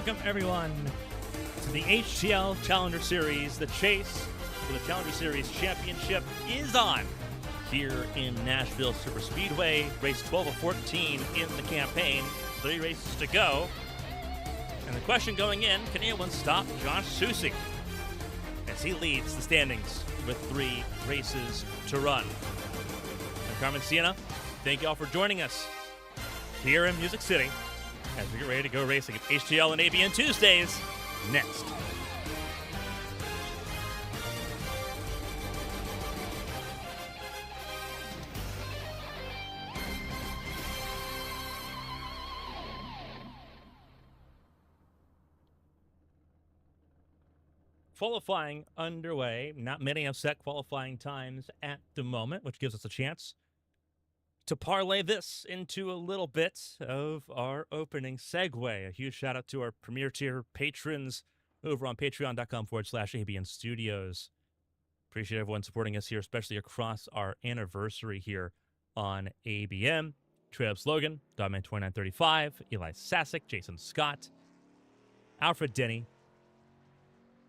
Welcome, everyone, to the HTL Challenger Series. The chase for the Challenger Series championship is on here in Nashville Superspeedway. Race 12 of 14 in the campaign. 3 races to go. And the question going in, can anyone stop Josh Susie as he leads the standings with 3 races to run? I'm Carmen, Sienna. Thank you all for joining us here in Music City as we get ready to go racing at HTL and ABN Tuesdays next. Qualifying underway. Not many have set qualifying times at the moment, which gives us a chance to parlay this into a little bit of our opening segue. A huge shout out to our premier tier patrons over on patreon.com/ABN Studios. Appreciate everyone supporting us here, especially across our anniversary here on ABM. Trails Logan, Dogman2935, Eli Sasick, Jason Scott, Alfred Denny,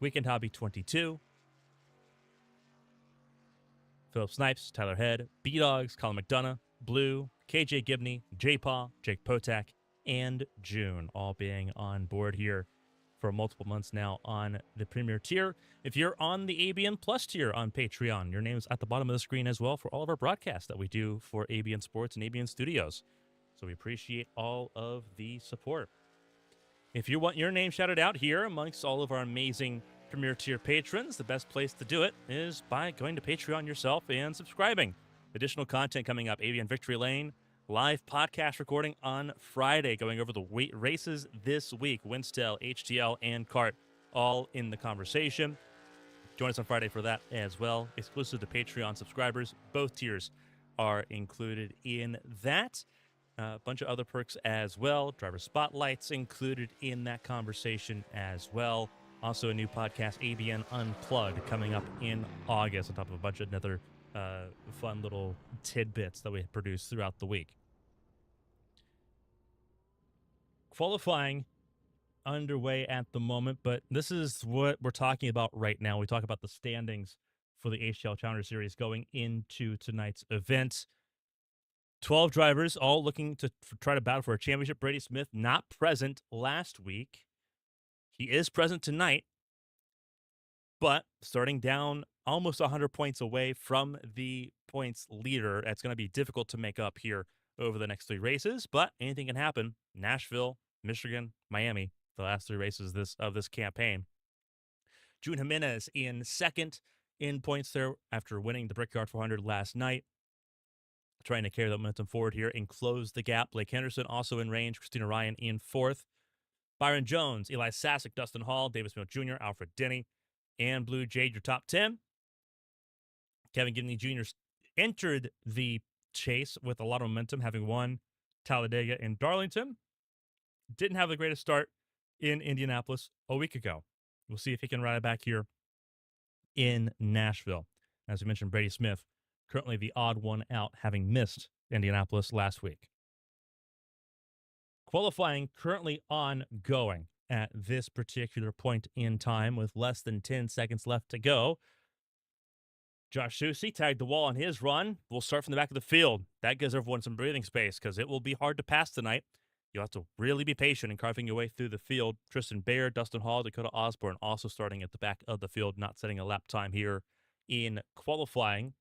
Weekend Hobby 22, Philip Snipes, Tyler Head, B-Dogs, Colin McDonough, Blue, KJ Gibney, J-Paw, Jake Potak, and June, all being on board here for multiple months now on the Premier tier. If you're on the ABN Plus tier on Patreon, your name's at the bottom of the screen as well for all of our broadcasts that we do for ABN Sports and ABN Studios. So we appreciate all of the support. If you want your name shouted out here amongst all of our amazing Premier tier patrons, the best place to do it is by going to Patreon yourself and subscribing. Additional content coming up, ABN Victory Lane, live podcast recording on Friday, going over the races this week, Winstel, HTL, and CART, all in the conversation. Join us on Friday for that as well, exclusive to Patreon subscribers. Both tiers are included in that. A bunch of other perks as well. Driver spotlights included in that conversation as well. Also a new podcast, ABN Unplugged, coming up in August, on top of a bunch of other fun little tidbits that we produce throughout the week. Qualifying underway at the moment, but this is what we're talking about right now. We talk about the standings for the HTL Challenger Series going into tonight's event. 12 drivers, all looking to try to battle for a championship. Brady Smith not present last week. He is present tonight, but starting down almost 100 points away from the points leader. It's going to be difficult to make up here over the next 3 races, but anything can happen. Nashville, Michigan, Miami, the last 3 races of this campaign. June Jimenez in second in points there after winning the Brickyard 400 last night. Trying to carry that momentum forward here and close the gap. Blake Henderson also in range. Christina Ryan in fourth. Byron Jones, Eli Sasick, Dustin Hall, Davis Mills Jr., Alfred Denny, and Blue Jade, your top 10. Kevin Gibney Jr. entered the chase with a lot of momentum, having won Talladega and Darlington. Didn't have the greatest start in Indianapolis a week ago. We'll see if he can ride it back here in Nashville. As we mentioned, Brady Smith, currently the odd one out, having missed Indianapolis last week. Qualifying currently ongoing at this particular point in time with less than 10 seconds left to go. Josh Susie tagged the wall on his run. We'll start from the back of the field. That gives everyone some breathing space because it will be hard to pass tonight. You'll have to really be patient in carving your way through the field. Tristan Baird, Dustin Hall, Dakota Osborne also starting at the back of the field, not setting a lap time here in qualifying.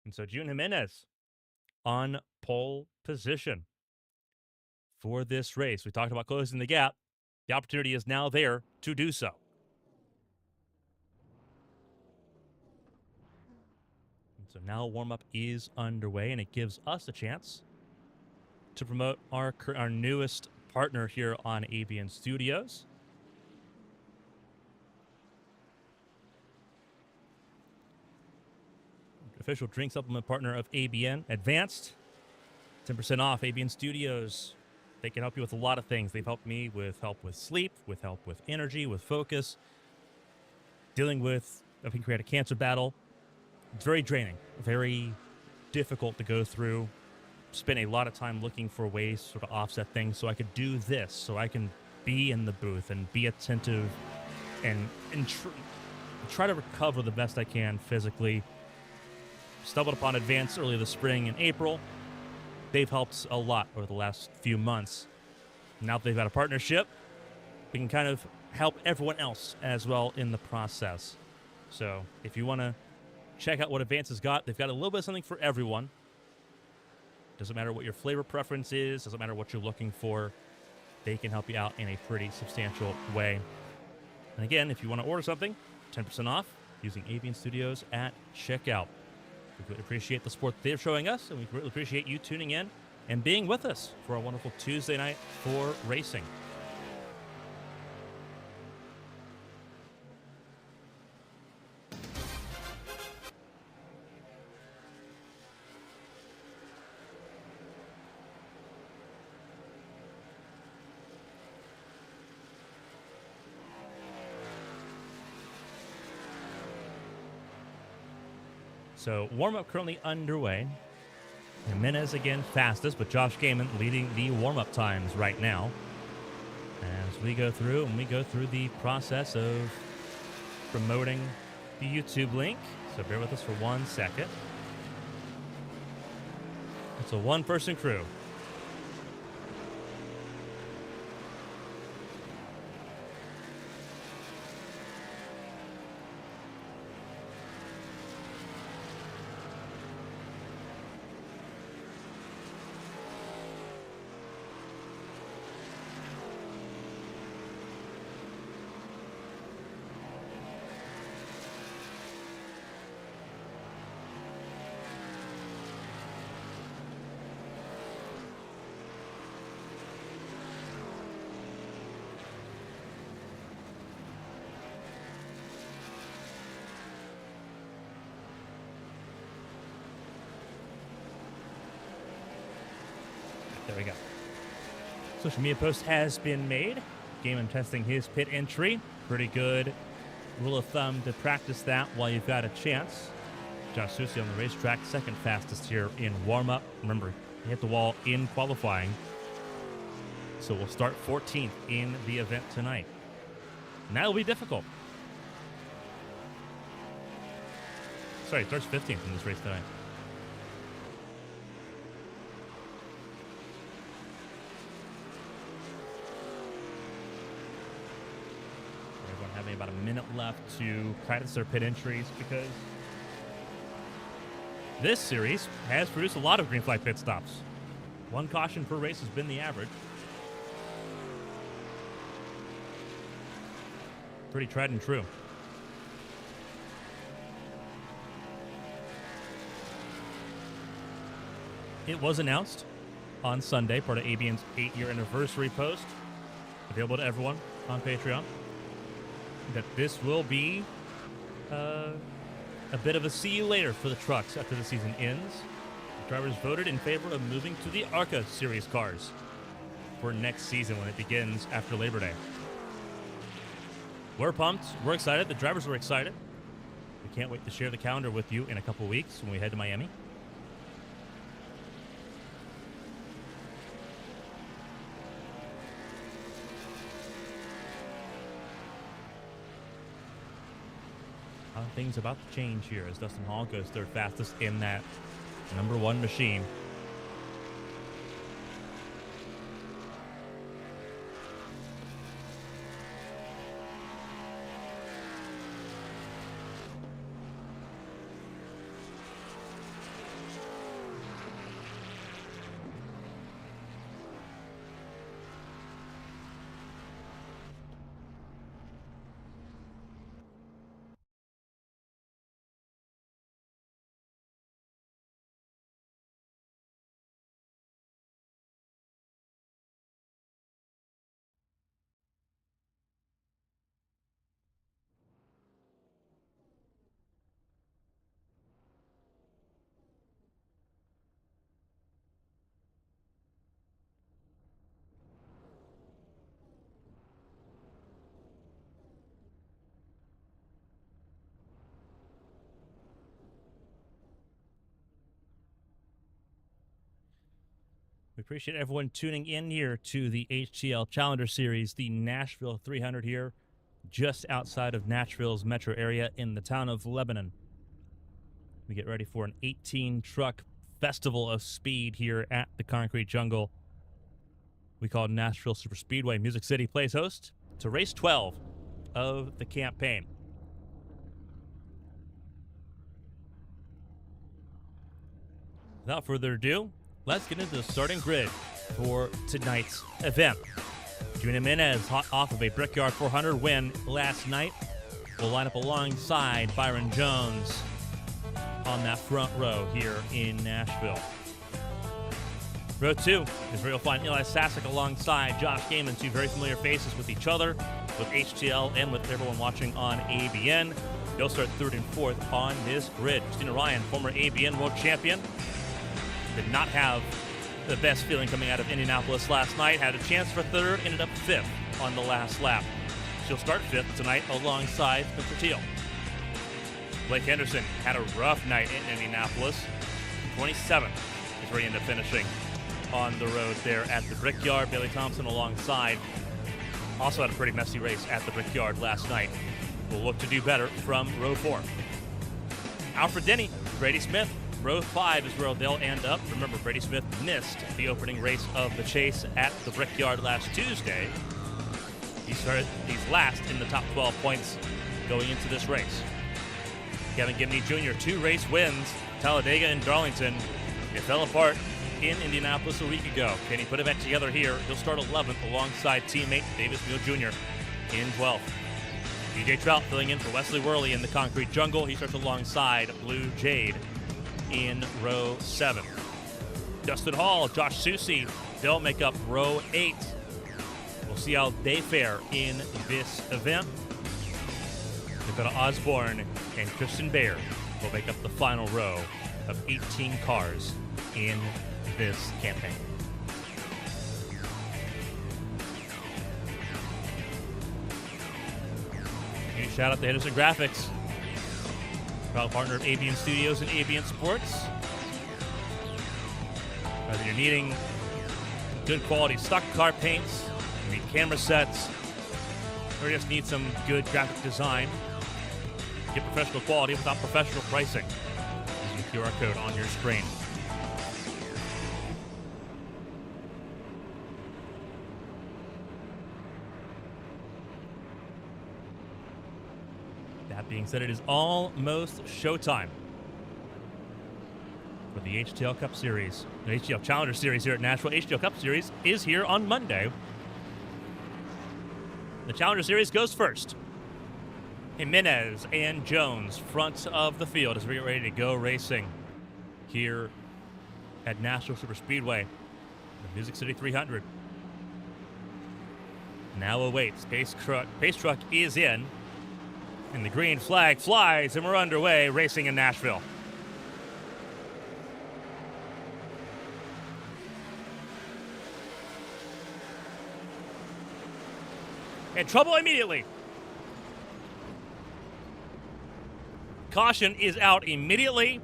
And so June Jimenez on pole position for this race. We talked about closing the gap. The opportunity is now there to do so. And so now warm-up is underway, and it gives us a chance to promote our newest partner here on ABN Studios. Official drink supplement partner of ABN, Advanced. 10% off ABN Studios. They can help you with a lot of things. They've helped me with help with sleep, with help with energy, with focus, dealing with a pancreatic cancer battle. It's very draining, very difficult to go through. spent a lot of time looking for ways to sort of offset things so I could do this, so I can be in the booth and be attentive and try to recover the best I can physically. Stumbled upon Advance early this spring in April. They've helped a lot over the last few months. Now that they've got a partnership, we can kind of help everyone else as well in the process. So if you want to check out what Advance has got, they've got a little bit of something for everyone. Doesn't matter what your flavor preference is, doesn't matter what you're looking for. They can help you out in a pretty substantial way. And again, if you want to order something, 10% off using Avian Studios at checkout. We greatly appreciate the support they're showing us, and we greatly appreciate you tuning in and being with us for a wonderful Tuesday night for racing. So warm-up currently underway. Jimenez again fastest, but Josh Gaiman leading the warm-up times right now. As we go through the process of promoting the YouTube link. So bear with us for 1 second. It's a one-person crew. There we go. Social media post has been made. Gaiman testing his pit entry. Pretty good rule of thumb to practice that while you've got a chance. Josh Susi on the racetrack, second fastest here in warm-up. Remember, he hit the wall in qualifying. So we'll start 14th in the event tonight. And that'll be difficult. Sorry, starts 15th in this race tonight. Having about a minute left to practice their pit entries because this series has produced a lot of green flag pit stops. One caution per race has been the average. Pretty tried and true. It was announced on Sunday, part of Avian's 8-year anniversary post, available to everyone on Patreon, that this will be a bit of a see you later for the trucks after the season ends. The drivers voted in favor of moving to the ARCA Series cars for next season when it begins after Labor Day. We're pumped. We're excited. The drivers were excited. We can't wait to share the calendar with you in a couple weeks when we head to Miami. Things about to change here as Dustin Hall goes third fastest in that #1 machine. We appreciate everyone tuning in here to the HTL Challenger Series, the Nashville 300 here, just outside of Nashville's metro area in the town of Lebanon. We get ready for an 18-truck festival of speed here at the Concrete Jungle. We call Nashville Superspeedway. Music City plays host to race 12 of the campaign. Without further ado, let's get into the starting grid for tonight's event. Junior Jimenez, hot off of a Brickyard 400 win last night, will line up alongside Byron Jones on that front row here in Nashville. Row 2 is where you'll find Eli Sasek alongside Josh Gaiman, two very familiar faces with each other, with HTL and with everyone watching on ABN. They'll start third and fourth on this grid. Christina Ryan, former ABN world champion, did not have the best feeling coming out of Indianapolis last night. Had a chance for third, ended up fifth on the last lap. She'll start fifth tonight alongside Spencer Teal. Blake Henderson had a rough night in Indianapolis. 27th is where he ended up finishing on the road there at the Brickyard. Bailey Thompson alongside also had a pretty messy race at the Brickyard last night. Will look to do better from row 4. Alfred Denny, Brady Smith, row 5 is where they'll end up. Remember, Brady Smith missed the opening race of the chase at the Brickyard last Tuesday. He's last in the top 12 points going into this race. Kevin Gibney Jr., 2 race wins, Talladega and Darlington. It fell apart in Indianapolis a week ago. Can he put it back together here? He'll start 11th alongside teammate Davis Neal Jr. in 12th. DJ Trout filling in for Wesley Worley in the Concrete Jungle. He starts alongside Blue Jade in row 7. Dustin Hall, Josh Susi, they'll make up row 8. We'll see how they fare in this event. Dakota Osborne and Kristen Baird will make up the final row of 18 cars in this campaign. Huge shout out to Henderson Graphics, proud partner of ABN Studios and ABN Sports. Whether you're needing good quality stock car paints, you need camera sets, or just need some good graphic design, get professional quality without professional pricing using the QR code on your screen. That being said, it is almost showtime for the HTL Cup Series. The HTL Challenger Series here at Nashville. HTL Cup Series is here on Monday. The Challenger Series goes first. Jimenez and Jones, front of the field as we get ready to go racing here at Nashville Superspeedway, the Music City 300. Now awaits. Pace truck is in, and the green flag flies, and we're underway racing in Nashville. And trouble immediately. Caution is out immediately.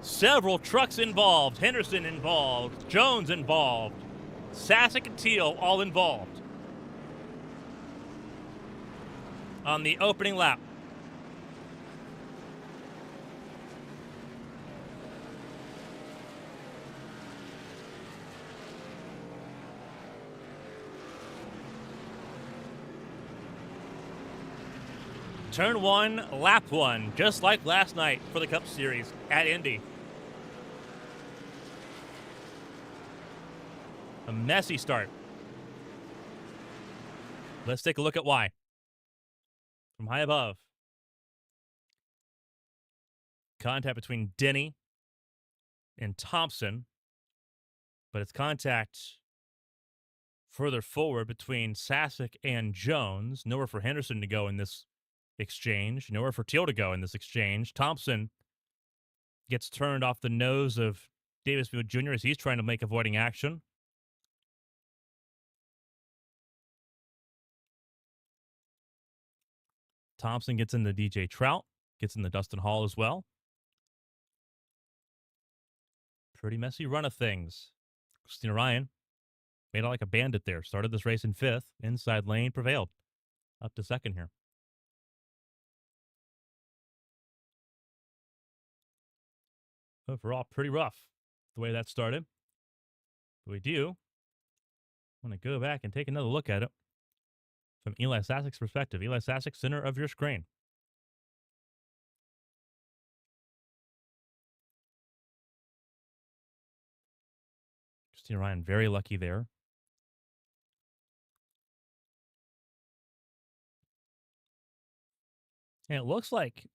Several trucks involved. Henderson involved. Jones involved. Sasek and Teal all involved on the opening lap. Turn 1, lap 1, just like last night for the Cup Series at Indy. A messy start. Let's take a look at why. From high above, contact between Denny and Thompson, but it's contact further forward between Sasek and Jones. Nowhere for Henderson to go in this exchange. Nowhere for Teal to go in this exchange. Thompson gets turned off the nose of Davisfield Jr. as he's trying to make avoiding action. Thompson gets into DJ Trout, gets into Dustin Hall as well. Pretty messy run of things Christina Ryan made out like a bandit there. Started this race in 5th. Inside lane prevailed. Up to 2nd here. Overall, pretty rough the way that started. But we do want to go back and take another look at it from Eli Sassik's perspective. Eli Sassik, center of your screen. Christina Ryan, very lucky there. And it looks like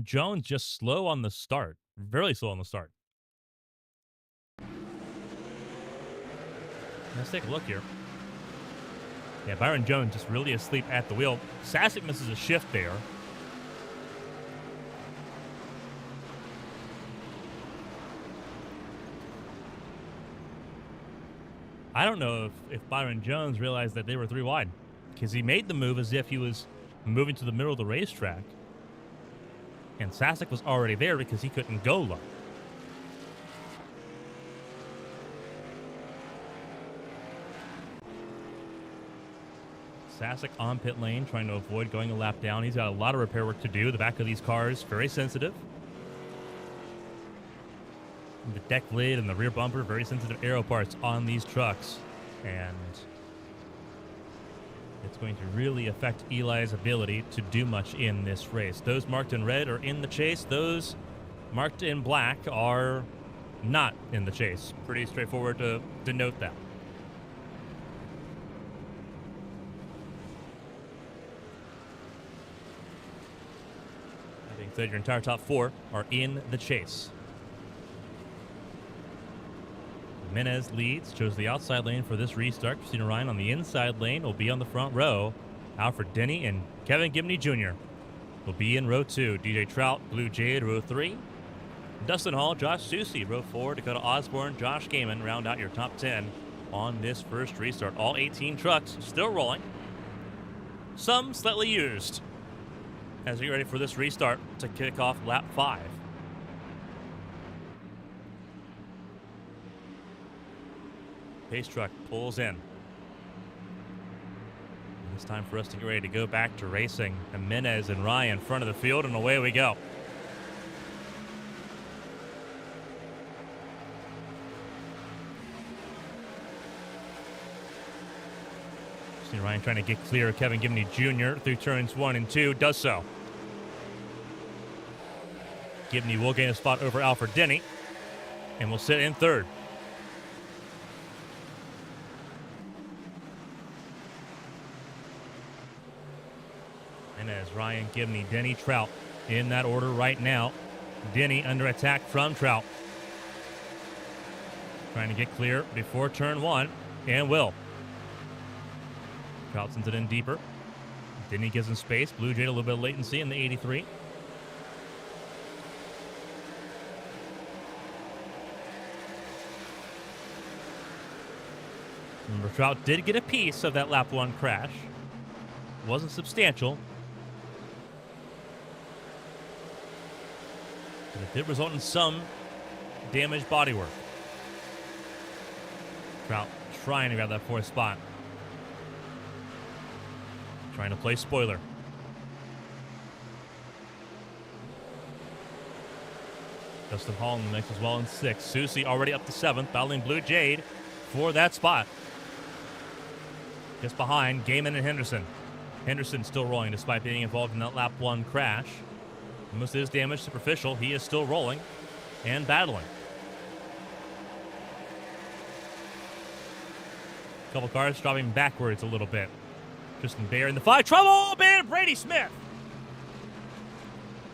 Jones just slow on the start. Very slow on the start. Let's take a look here. Yeah, Byron Jones just really asleep at the wheel. Sassik misses a shift there. I don't know if Byron Jones realized that they were 3 wide, because he made the move as if he was moving to the middle of the racetrack. And Sassik was already there because he couldn't go low. Sassik on pit lane, trying to avoid going a lap down. He's got a lot of repair work to do. The back of these cars, very sensitive. The deck lid and the rear bumper, very sensitive aero parts on these trucks. And it's going to really affect Eli's ability to do much in this race. Those marked in red are in the chase. Those marked in black are not in the chase. Pretty straightforward to denote that. I think that your entire top 4 are in the chase. Jimenez leads, chose the outside lane for this restart. Christina Ryan on the inside lane will be on the front row. Alfred Denny and Kevin Gibney Jr. will be in row 2. DJ Trout, Blue Jade, row 3. Dustin Hall, Josh Susie, row 4. Dakota Osborne, Josh Gaiman round out your top 10 on this first restart. All 18 trucks still rolling. Some slightly used as we get ready for this restart to kick off lap 5. Pace truck pulls in. It's time for us to get ready to go back to racing. Jimenez and Ryan front of the field, and away we go. See Ryan trying to get clear of Kevin Gibney Jr. through turns 1 and 2. Does so. Gibney will gain a spot over Alfred Denny and will sit in 3rd. And as Ryan, Gibney, Denny, Trout in that order right now. Denny under attack from Trout. Trying to get clear before turn 1, and will. Trout sends it in deeper. Denny gives him space. Blue Jade a little bit of latency in the 83. Remember, Trout did get a piece of that lap 1 crash. Wasn't substantial. But it did result in some damaged bodywork. Trout trying to grab that 4th spot. Trying to play spoiler. Dustin Hall in the mix as well in 6th. Susie already up to 7th, battling Blue Jade for that spot. Just behind Gaiman and Henderson. Henderson still rolling despite being involved in that lap 1 crash. Most of his damage superficial. He is still rolling and battling. A couple cars dropping backwards a little bit. Tristan Bear in the 5. Trouble! Brady Smith!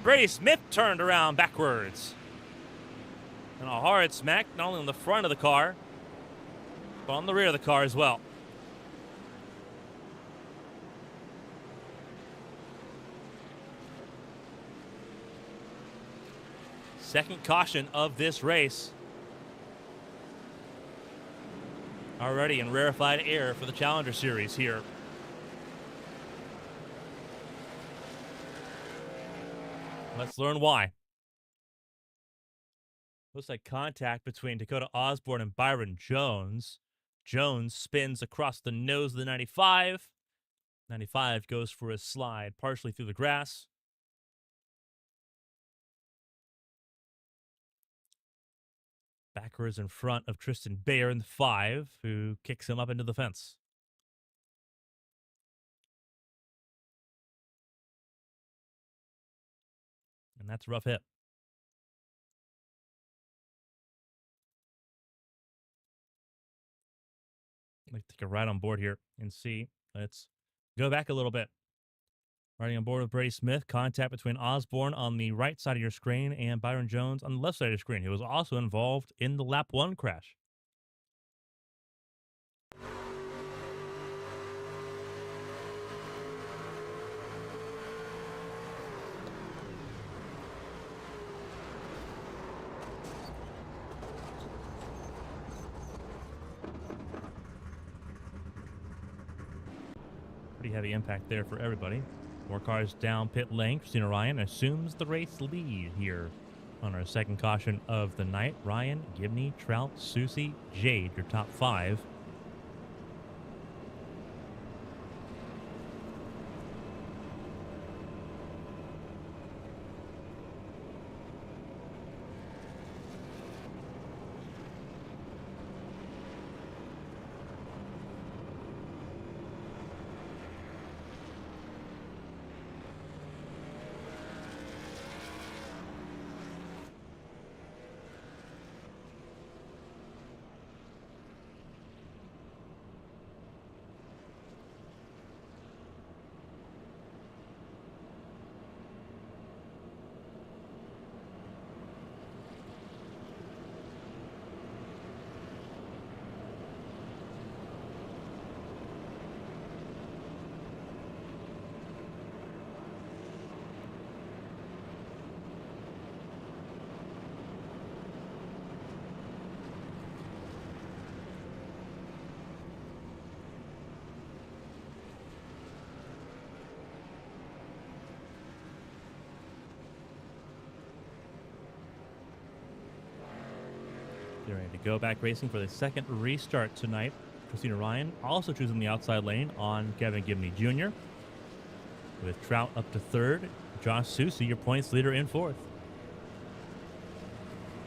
Brady Smith turned around backwards. And a hard smack, not only on the front of the car, but on the rear of the car as well. Second caution of this race. Already in rarefied air for the Challenger Series here. Let's learn why. Looks like contact between Dakota Osborne and Byron Jones. Jones spins across the nose of the 95. 95 goes for a slide partially through the grass. Backwards in front of Tristan Bayer in the 5, who kicks him up into the fence. And that's a rough hit. Let's take a ride on board here and see. Let's go back a little bit. Riding on board with Brady Smith, contact between Osborne on the right side of your screen and Byron Jones on the left side of your screen, who was also involved in the lap 1 crash. Pretty heavy impact there for everybody. More cars down pit lane. Christina Ryan assumes the race lead here on our second caution of the night. Ryan, Gibney, Trout, Susie, Jade, your top 5. They're ready to go back racing for the second restart tonight. Christina Ryan also choosing the outside lane on Kevin Gibney Jr. With Trout up to 3rd. Josh Susie, your points leader, in 4th.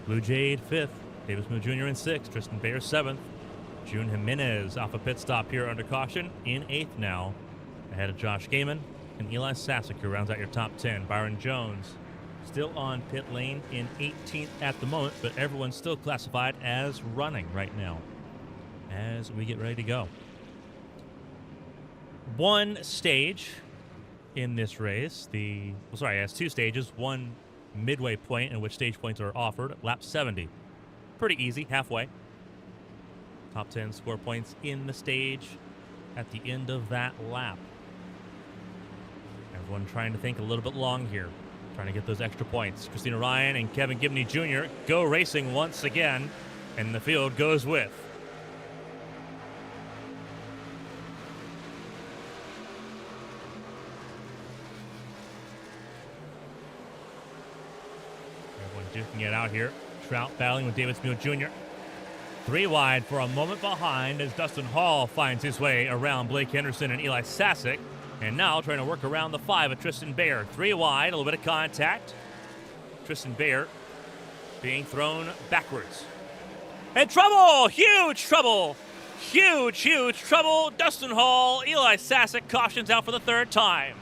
Blue Jade 5th. Davis Moon Jr. in 6th. Tristan Bayer 7th. June Jimenez off a pit stop here under caution in 8th now. Ahead of Josh Gaiman and Eli Sasek, who rounds out your top 10. Byron Jones still on pit lane in 18th at the moment, but everyone's still classified as running right now as we get ready to go. One stage in this race, it's 2 stages, one midway point in which stage points are offered, lap 70. Pretty easy, halfway. Top 10 score points in the stage at the end of that lap. Everyone trying to think a little bit long here, trying to get those extra points. Christina Ryan and Kevin Gibney Jr. go racing once again, and the field goes with duking it out here. Trout battling with Davis Mule Jr. 3 wide for a moment behind as Dustin Hall finds his way around Blake Henderson and Eli Sasek. And now trying to work around the 5 of Tristan Bayer. 3 wide, a little bit of contact. Tristan Bayer being thrown backwards. And trouble! Huge trouble! Huge trouble! Dustin Hall, Eli Sasek cautions out for the 3rd time.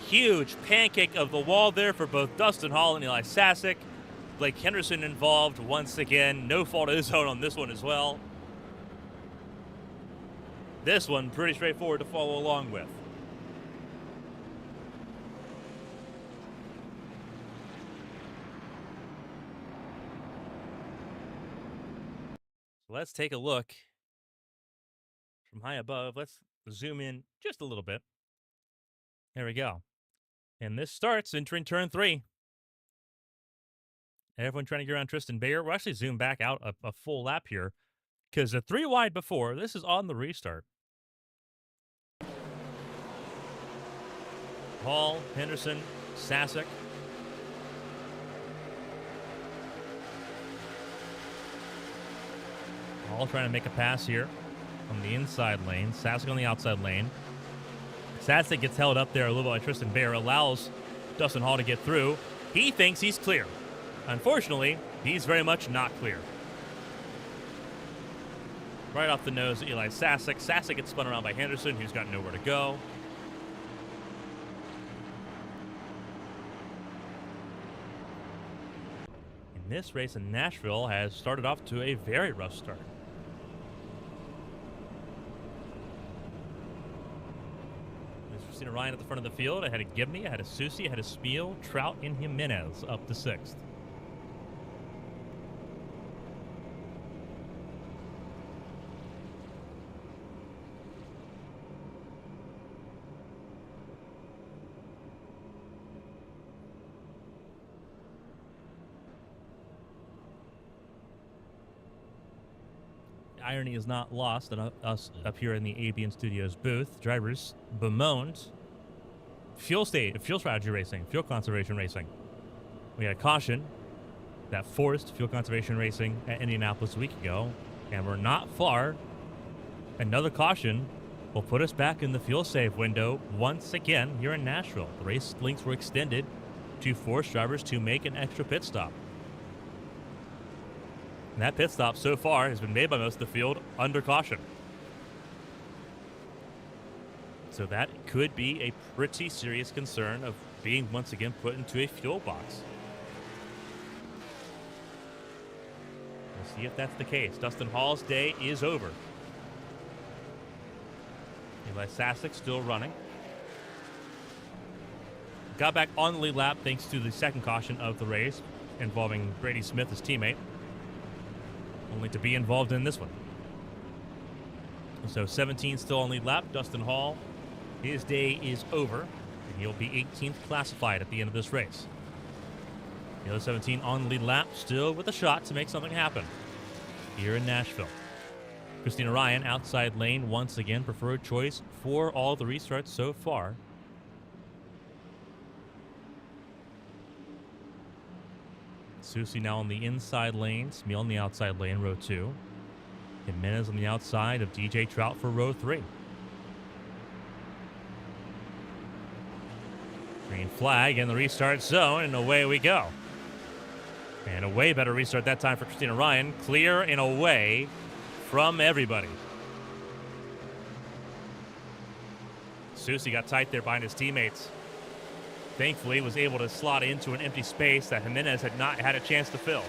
Huge pancake of the wall there for both Dustin Hall and Eli Sasek. Blake Henderson involved once again. No fault of his own on this one as well. This one pretty straightforward to follow along with. So let's take a look from high above. Let's zoom in just a little bit. There we go. And this starts entering turn 3. Everyone trying to get around Tristan Bayer. We'll actually zoom back out a full lap here because the 3 wide before, this is on the restart. Hall, Henderson, Sasek. Hall trying to make a pass here from the inside lane. Sasek on the outside lane. Sasek gets held up there a little by Tristan Bear, allows Dustin Hall to get through. He thinks he's clear. Unfortunately, he's very much not clear. Right off the nose of Eli Sasek. Sasek gets spun around by Henderson, who's got nowhere to go. And this race in Nashville has started off to a very rough start. There's Christina Ryan at the front of the field. Ahead of Gibney, ahead of Susie, ahead of Spiel, Trout, and Jimenez up to 6th. Irony is not lost on us up here in the ABN Studios booth. Drivers bemoaned fuel strategy racing, fuel conservation racing. We had a caution that forced fuel conservation racing at Indianapolis a week ago, and we're not far. Another caution will put us back in the fuel save window once again here in Nashville. The race links were extended to force drivers to make an extra pit stop. And that pit stop so far has been made by most of the field under caution. So that could be a pretty serious concern of being once again put into a fuel box. We'll see if that's the case. Dustin Hall's day is over. Eli Sasek still running. Got back on the lead lap thanks to the second caution of the race involving Brady Smith, his teammate. Only to be involved in this one. So 17 still on lead lap. Dustin Hall, his day is over, and he'll be 18th classified at the end of this race. The other 17 on the lead lap, still with a shot to make something happen here in Nashville. Christina Ryan, outside lane, once again, preferred choice for all the restarts so far. Susie now on the inside lane, Smeal on the outside lane, row 2. Jimenez on the outside of DJ Trout for row 3. Green flag in the restart zone, and away we go. And a way better restart that time for Christina Ryan. Clear and away from everybody. Susie got tight there behind his teammates. Thankfully, was able to slot into an empty space that Jimenez had not had a chance to fill.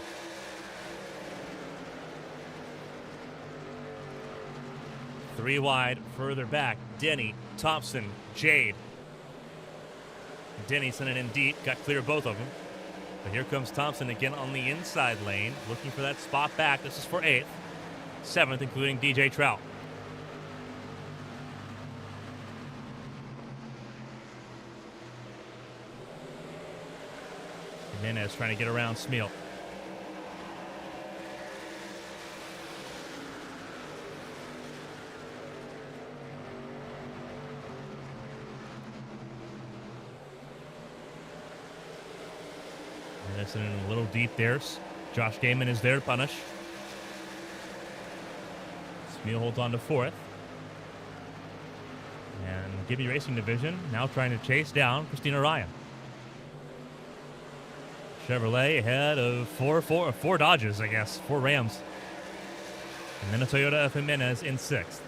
Three wide, further back, Denny, Thompson, Jade. Denny sent it in deep, got clear of both of them. But here comes Thompson again on the inside lane, looking for that spot back. This is for 8th, 7th, including DJ Trout. Jimenez trying to get around Smeal. Jimenez in a little deep there. Josh Gaiman is there to punish. Smeal holds on to 4th. And Gibby Racing Division now trying to chase down Christina Ryan. Chevrolet ahead of four Dodges, I guess, 4 Rams. And then a Toyota of Jimenez in 6th.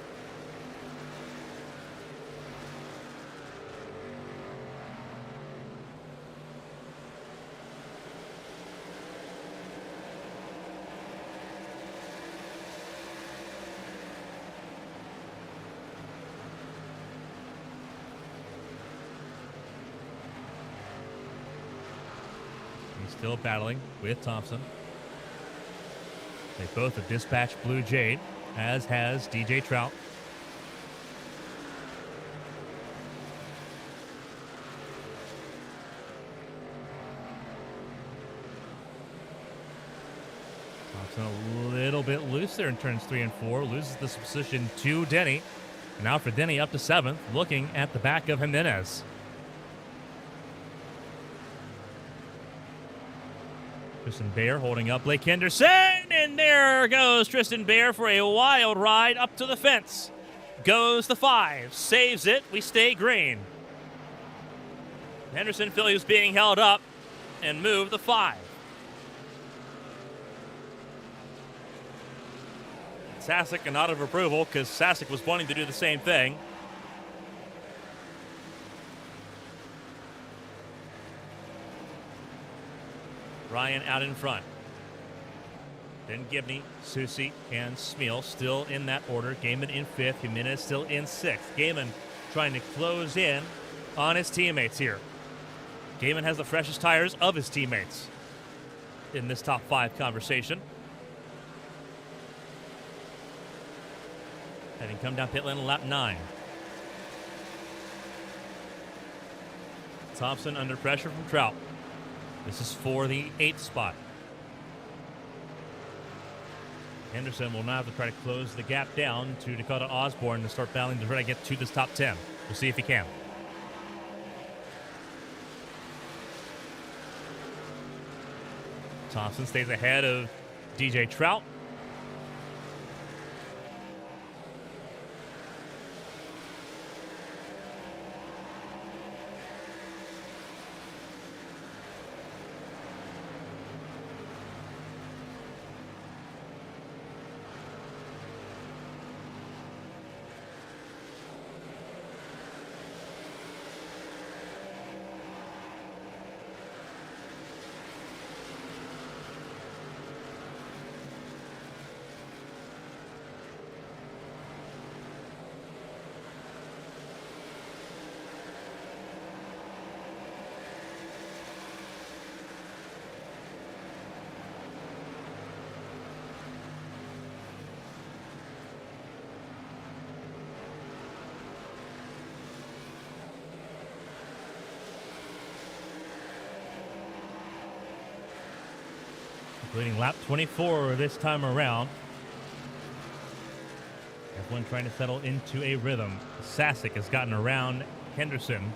Still battling with Thompson. They both have dispatched Blue Jade, as has DJ Trout. Thompson a little bit loose there in turns 3 and 4. Loses this position to Denny. And now for Denny up to 7th, looking at the back of Jimenez. Tristan Baer holding up Blake Henderson, and there goes Tristan Baer for a wild ride up to the fence. Goes the 5, saves it, we stay green. Henderson felt he was being held up and moved the 5. Sasek a nod of approval because Sasek was wanting to do the same thing. Ryan out in front. Then Gibney, Susi, and Smeal still in that order. Gaiman in 5th, Jimenez still in 6th. Gaiman trying to close in on his teammates here. Gaiman has the freshest tires of his teammates in this top 5 conversation. Having come down pit lane on lap 9. Thompson under pressure from Trout. This is for the 8th spot. Henderson will now have to try to close the gap down to Dakota Osborne to start battling to try to get to this top 10. We'll see if he can. Thompson stays ahead of DJ Trout. Leading lap 24 this time around. Everyone trying to settle into a rhythm. Sasek has gotten around Henderson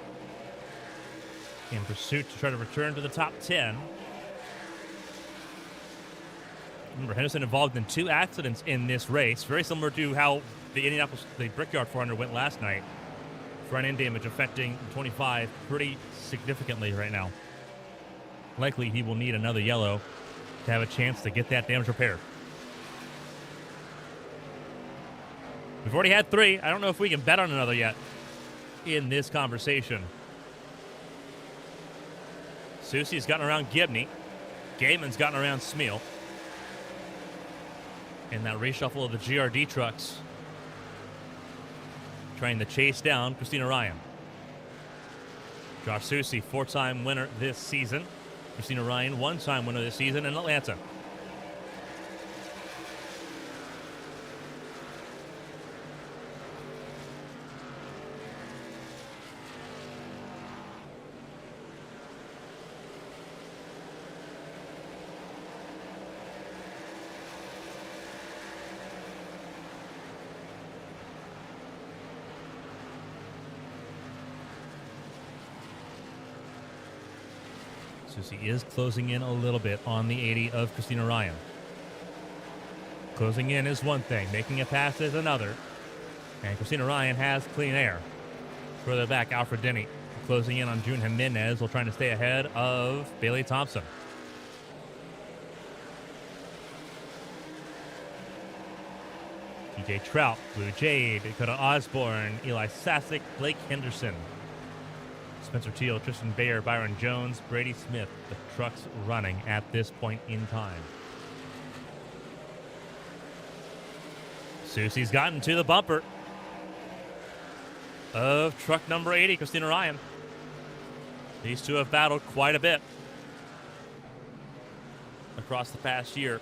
in pursuit to try to return to the top 10. Remember, Henderson involved in 2 accidents in this race, very similar to how the Brickyard 400 went last night. Front end damage affecting 25 pretty significantly right now. Likely he will need another yellow to have a chance to get that damage repaired. We've already had 3. I don't know if we can bet on another yet in this conversation. Susi's gotten around Gibney. Gaiman's gotten around Smeal. And that reshuffle of the GRD trucks trying to chase down Christina Ryan. Josh Susi, 4-time winner this season. Christina Ryan, 1-time winner this season in Atlanta. Susi is closing in a little bit on the 80 of Christina Ryan. Closing in is one thing, making a pass is another. And Christina Ryan has clean air. Further back, Alfred Denny closing in on June Jimenez while trying to stay ahead of Bailey Thompson. TJ Trout, Blue Jade, Dakota Osborne, Eli Sasek, Blake Henderson, Spencer Teal, Tristan Baer, Byron Jones, Brady Smith. The truck's running at this point in time. Susi's gotten to the bumper of truck number 80, Christina Ryan. These two have battled quite a bit across the past year.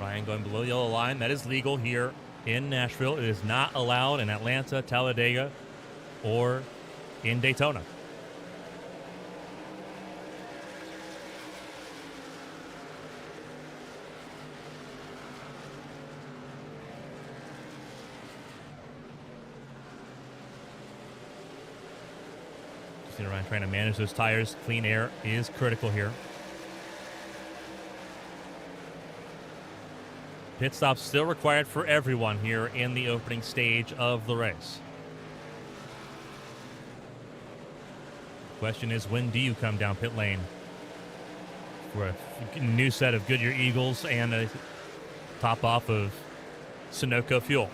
Ryan going below the yellow line. That is legal here in Nashville. It is not allowed in Atlanta, Talladega, or in Daytona. See Ryan trying to manage those tires. Clean air is critical here. Pit stops still required for everyone here in the opening stage of the race. Question is, when do you come down pit lane for a new set of Goodyear Eagles and a top off of Sunoco fuel?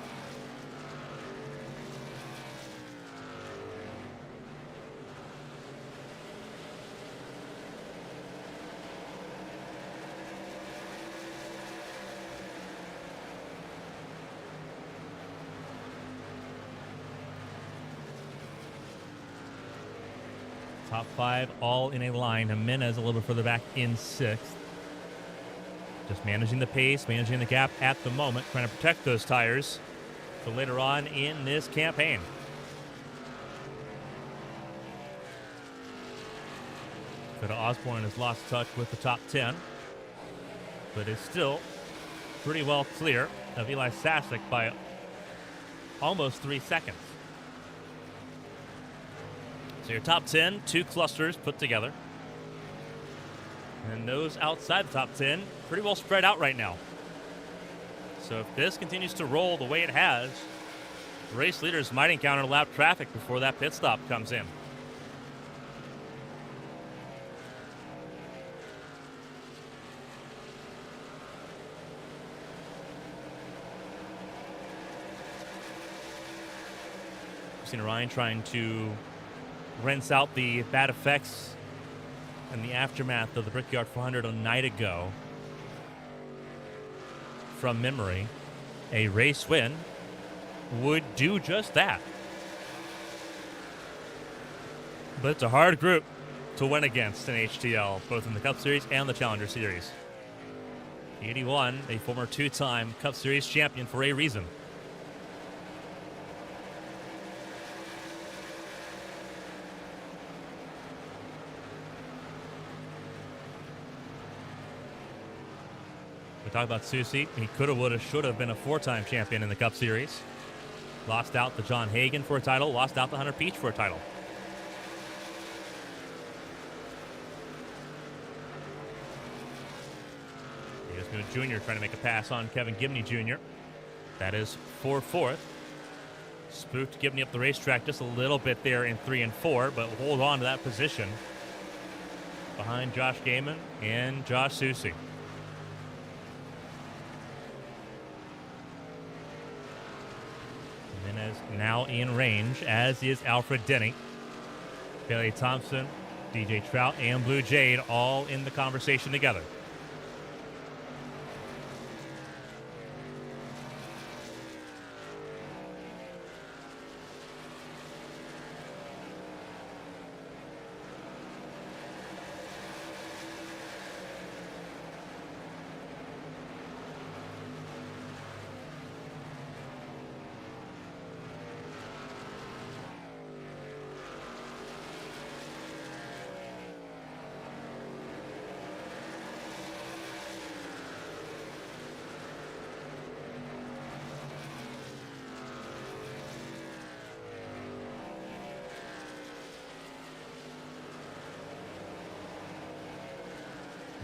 Top 5 all in a line. Jimenez a little bit further back in 6th. Just managing the pace, managing the gap at the moment, trying to protect those tires for later on in this campaign. But Osborne has lost touch with the top 10, but is still pretty well clear of Eli Sasek by almost 3 seconds. So your top 10, 2 clusters put together. And those outside the top 10, pretty well spread out right now. So if this continues to roll the way it has, race leaders might encounter lap traffic before that pit stop comes in. We've seen Ryan trying to rinse out the bad effects and the aftermath of the Brickyard 400 a night ago. From memory, a race win would do just that. But it's a hard group to win against in HTL, both in the Cup Series and the Challenger Series. 81, a former 2-time Cup Series champion for a reason. We talk about Susie. He coulda, woulda, shoulda been a 4-time champion in the Cup Series. Lost out to John Hagan for a title. Lost out to Hunter Peach for a title. Here's Jr. trying to make a pass on Kevin Gibney Jr. That is for 4th. Spooked Gibney up the racetrack just a little bit there in 3 and 4, but hold on to that position behind Josh Gaiman and Josh Susie. Jimenez now in range, as is Alfred Denny. Bailey Thompson, DJ Trout, and Blue Jade all in the conversation together.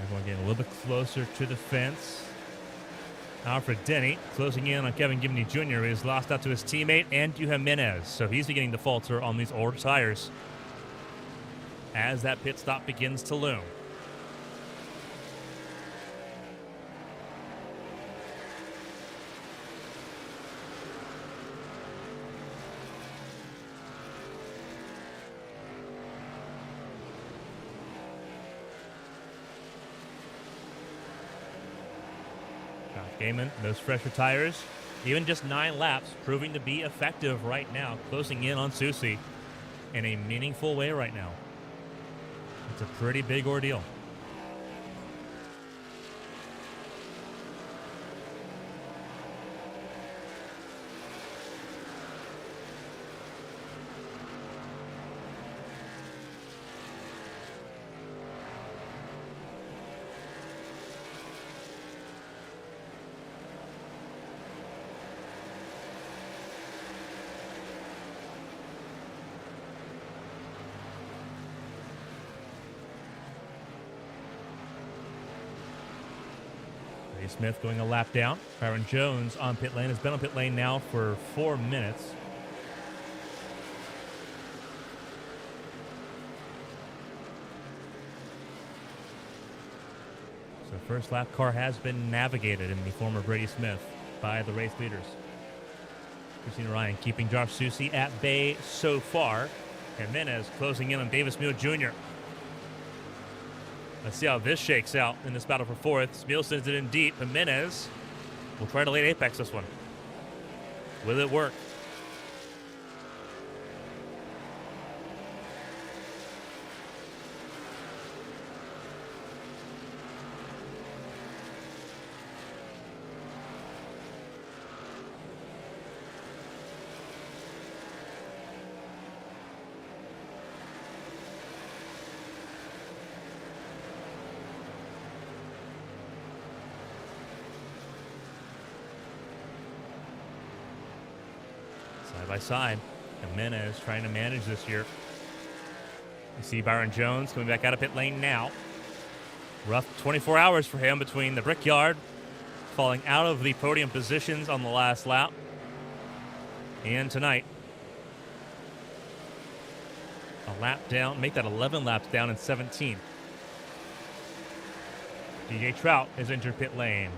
Everyone getting a little bit closer to the fence. Alfred Denny closing in on Kevin Gibney Jr. He's lost out to his teammate Andrew Jimenez, so he's beginning to falter on these older tires as that pit stop begins to loom. Gaiman, those fresher tires, even just 9 laps, proving to be effective right now, closing in on Susie in a meaningful way right now. It's a pretty big ordeal. Smith going a lap down. Byron Jones on pit lane has been on pit lane now for 4 minutes. So first lap car has been navigated in the form of Brady Smith by the race leaders. Christina Ryan keeping Josh Susi at bay so far. Jimenez closing in on Davis Mule Jr. Let's see how this shakes out in this battle for fourth. Smule sends it in deep. Jimenez will try to late apex this one. Will it work? Side by side, Jimenez trying to manage this here. You see Byron Jones coming back out of pit lane now. Rough 24 hours for him between the Brickyard, falling out of the podium positions on the last lap, and tonight. A lap down, make that 11 laps down in 17. DJ Trout has entered pit lane.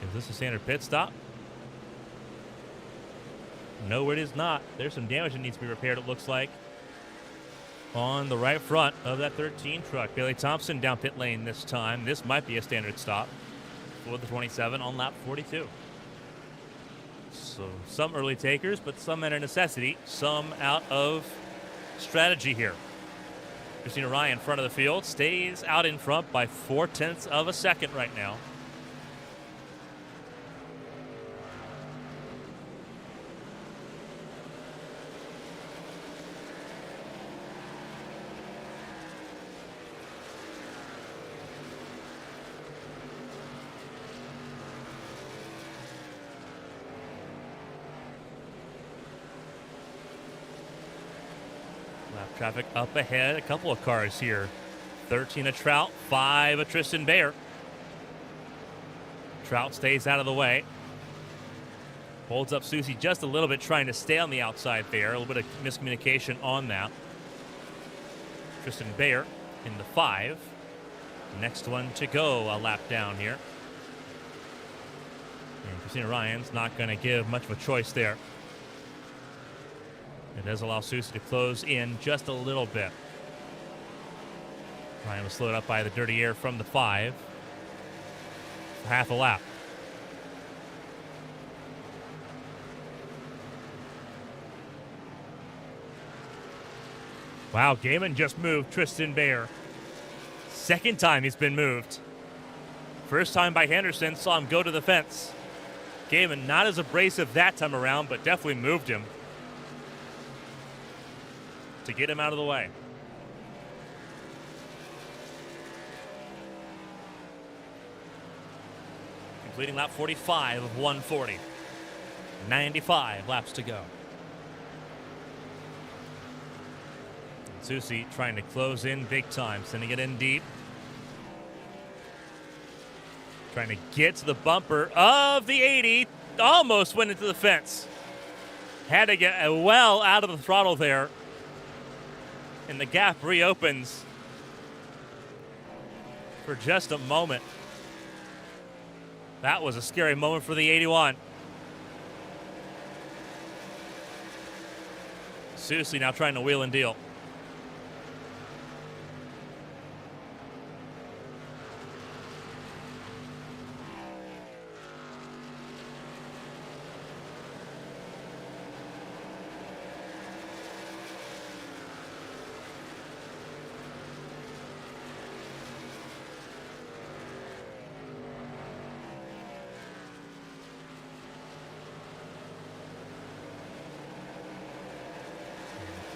Is this a standard pit stop? No, it is not. There's some damage that needs to be repaired, it looks like, on the right front of that 13 truck. Bailey Thompson down pit lane this time. This might be a standard stop for the 27 on lap 42. So some early takers, but some at a necessity, some out of strategy here. Christina Ryan, front of the field, stays out in front by 0.4 of a second right now. Lap traffic up ahead, a couple of cars here. 13 of Trout, 5 of Tristan Bayer. Trout stays out of the way. Holds up Susie just a little bit, trying to stay on the outside there. A little bit of miscommunication on that. Tristan Bayer in the 5. Next one to go, a lap down here. And Christina Ryan's not going to give much of a choice there. It does allow Susie to close in just a little bit. Ryan was slowed up by the dirty air from the 5 for half a lap. Wow, Gaiman just moved Tristan Bayer. Second time he's been moved. First time by Henderson, saw him go to the fence. Gaiman not as abrasive that time around, but definitely moved him to get him out of the way. Completing lap 45 of 140. 95 laps to go. Susie trying to close in big time, sending it in deep. Trying to get to the bumper of the 80. Almost went into the fence. Had to get well out of the throttle there. And the gap reopens for just a moment. That was a scary moment for the 81. Susie now trying to wheel and deal.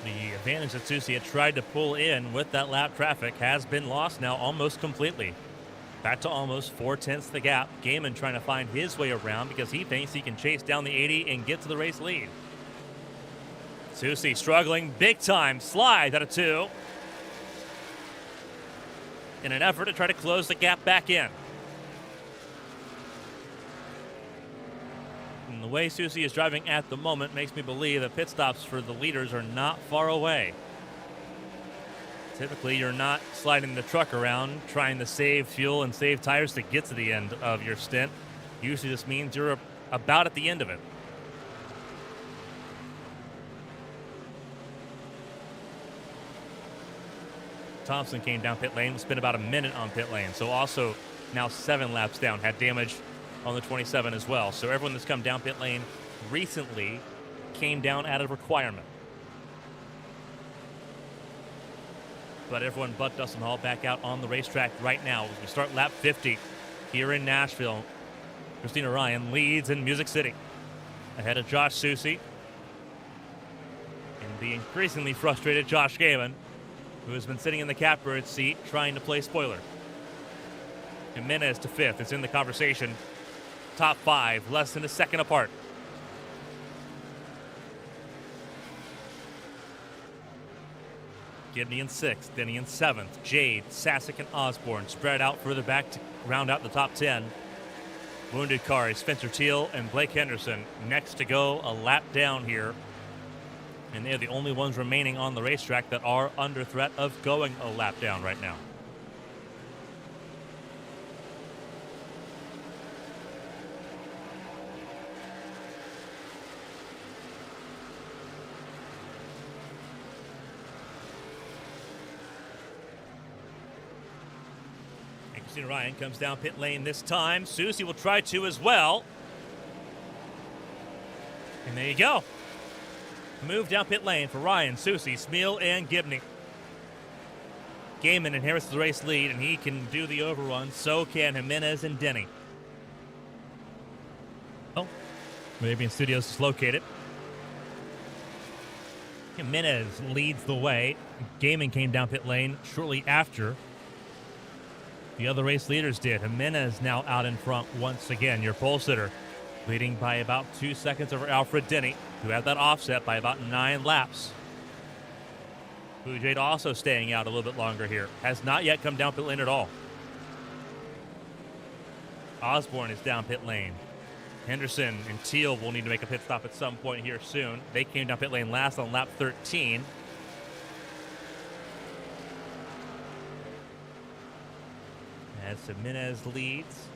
The advantage that Susie had tried to pull in with that lap traffic has been lost now almost completely. Back to almost 0.4 the gap. Gaiman trying to find his way around because he thinks he can chase down the 80 and get to the race lead. Susie struggling big time. Slide out of 2. in an effort to try to close the gap back in. And the way Susie is driving at the moment makes me believe that pit stops for the leaders are not far away. Typically, you're not sliding the truck around trying to save fuel and save tires to get to the end of your stint. Usually just means you're about at the end of it. Thompson came down pit lane, spent about a minute on pit lane, so also now 7 laps down, had damage on the 27 as well. So everyone that's come down pit lane recently came down out of requirement. But everyone but Dustin Hall back out on the racetrack right now as we start lap 50 here in Nashville. Christina Ryan leads in Music City ahead of Josh Susie and the increasingly frustrated Josh Gaiman, who has been sitting in the catbird seat trying to play spoiler. Jimenez to 5th. It's in the conversation. Top 5, less than a second apart. Gibney in 6th, Denny in 7th. Jade, Sasek, and Osborne spread out further back to round out the top 10. Wounded Kari, Spencer Teal, and Blake Henderson next to go a lap down here. And they're the only ones remaining on the racetrack that are under threat of going a lap down right now. Christina Ryan comes down pit lane this time. Susie will try to as well. And there you go. Move down pit lane for Ryan, Susie, Smeal, and Gibney. Gaiman inherits the race lead, and he can do the overrun. So can Jimenez and Denny. Oh, Arabian Studios is located. Jimenez leads the way. Gaiman came down pit lane shortly after the other race leaders did. Jimenez now out in front once again. Your pole sitter leading by about 2 seconds over Alfred Denny, who had that offset by about 9 laps. Blue Jade also staying out a little bit longer here. Has not yet come down pit lane at all. Osborne is down pit lane. Henderson and Teal will need to make a pit stop at some point here soon. They came down pit lane last on lap 13. As Jimenez leads.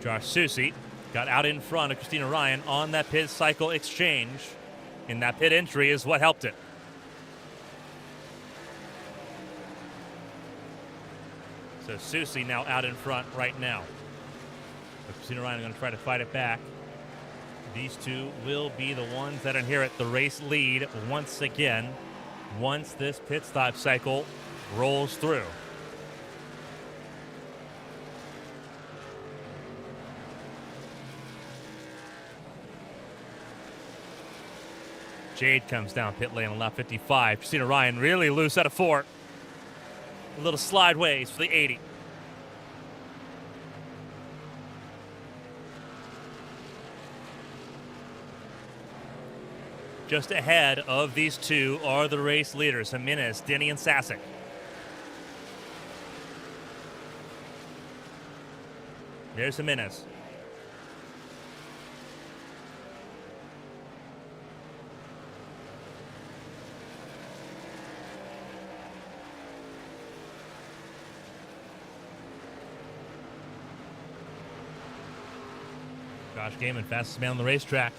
Josh Susie got out in front of Christina Ryan on that pit cycle exchange. And that pit entry is what helped it. So Susie now out in front right now. But Christina Ryan is going to try to fight it back. These two will be the ones that inherit the race lead once again, once this pit stop cycle rolls through. Jade comes down pit lane on lap 55. Christina Ryan really loose out of 4. A little slideways for the 80. Just ahead of these two are the race leaders, Jimenez, Denny, and Sasek. There's Jimenez. Josh Gaiman, fastest man on the racetrack.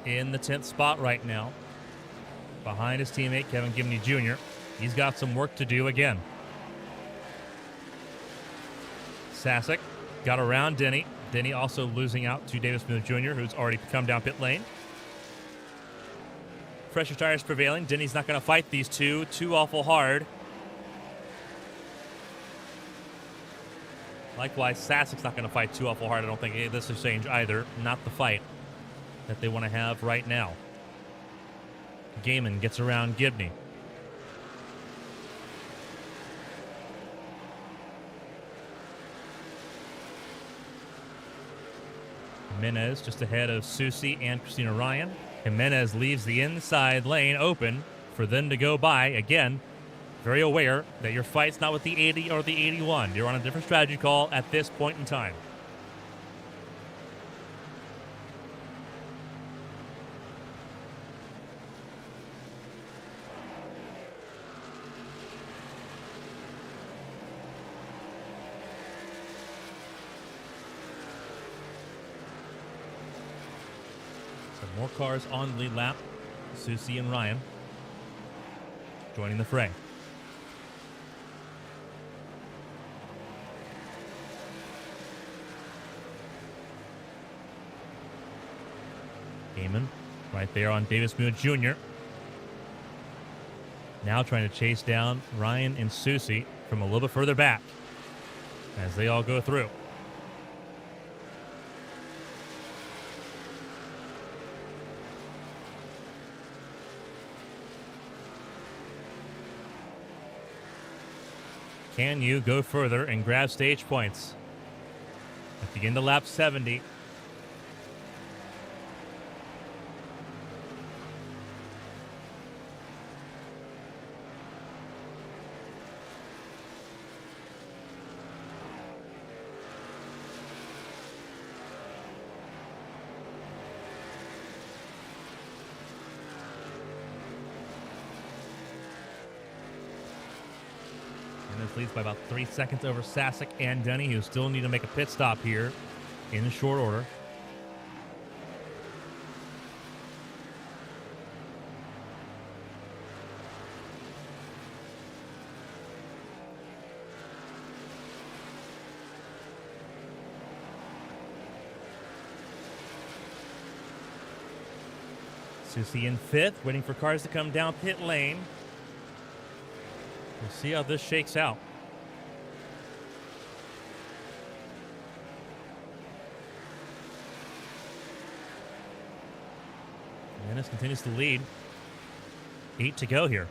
In the 10th spot right now. Behind his teammate, Kevin Gibney Jr. He's got some work to do again. Sasek got around Denny. Denny also losing out to Davis Miller Jr., who's already come down pit lane. Fresher tires prevailing. Denny's not going to fight these two too awful hard. Likewise, Sasek's not going to fight too awful hard, I don't think, at this exchange either. Not the fight that they want to have right now. Gaiman gets around Gibney. Jimenez just ahead of Susie and Christina Ryan. Jimenez leaves the inside lane open for them to go by. Again, very aware that your fight's not with the 80 or the 81. You're on a different strategy call at this point in time. So more cars on the lead lap. Susie and Ryan joining the fray. Damon right there on Davis Muir Jr. Now trying to chase down Ryan and Susie from a little bit further back as they all go through. Can you go further and grab stage points? At the end of lap 70. This leads by about 3 seconds over Sasek and Denny, who still need to make a pit stop here in short order. Susie in fifth, waiting for cars to come down pit lane. We'll see how this shakes out. Dennis continues to lead. 8 to go here.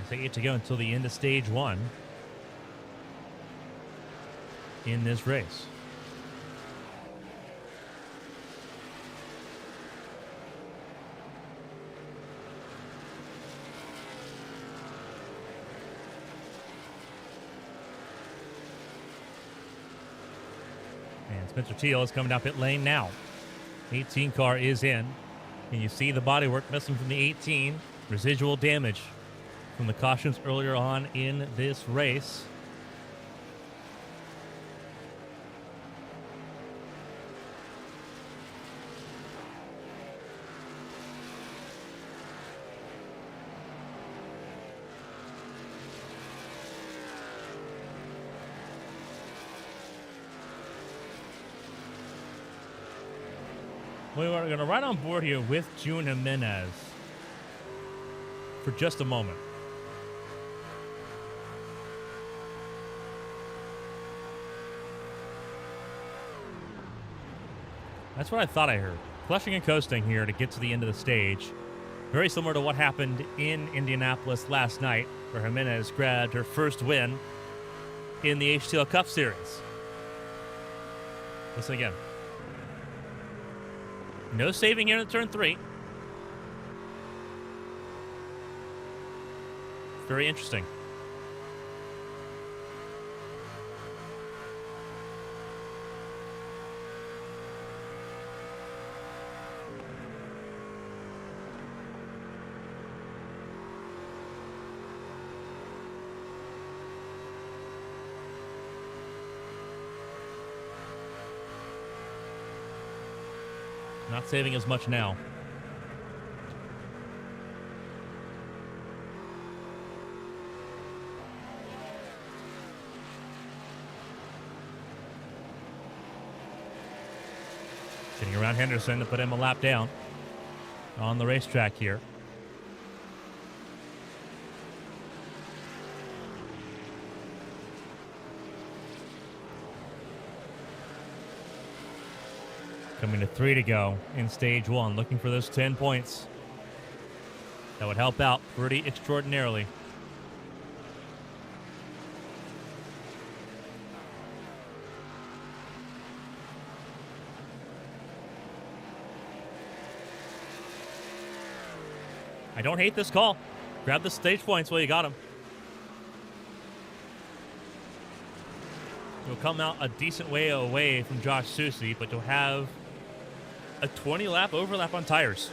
I say 8 to go until the end of stage 1 in this race. And Spencer Teal is coming down pit lane now. 18 car is in. And you see the bodywork missing from the 18. Residual damage from the cautions earlier on in this race. We are going to ride on board here with June Jimenez for just a moment. That's what I thought I heard. Flushing and coasting here to get to the end of the stage. Very similar to what happened in Indianapolis last night, where Jimenez grabbed her first win in the HTL Cup Series. Listen again. No saving here in turn 3. Very interesting. Not saving as much now. Getting around Henderson to put him a lap down on the racetrack here. Coming to 3 to go in stage 1, looking for those 10 points. That would help out pretty extraordinarily. I don't hate this call. Grab the stage points while you got them. You'll come out a decent way away from Josh Soucy, but you'll have a 20-lap overlap on tires.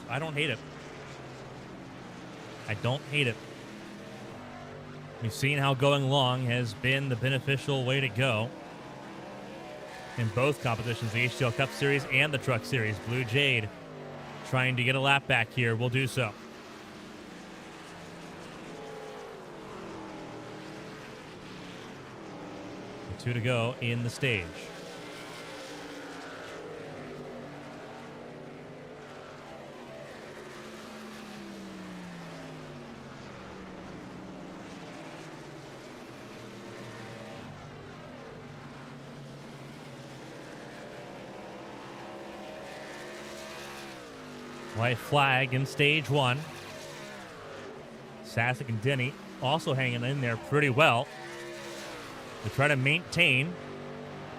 I don't hate it. I don't hate it. We've seen how going long has been the beneficial way to go in both competitions, the HTL Cup Series and the Truck Series. Blue Jade trying to get a lap back here will do so. The 2 to go in the stage. White flag in stage 1. Sasek and Denny also hanging in there pretty well. We try to maintain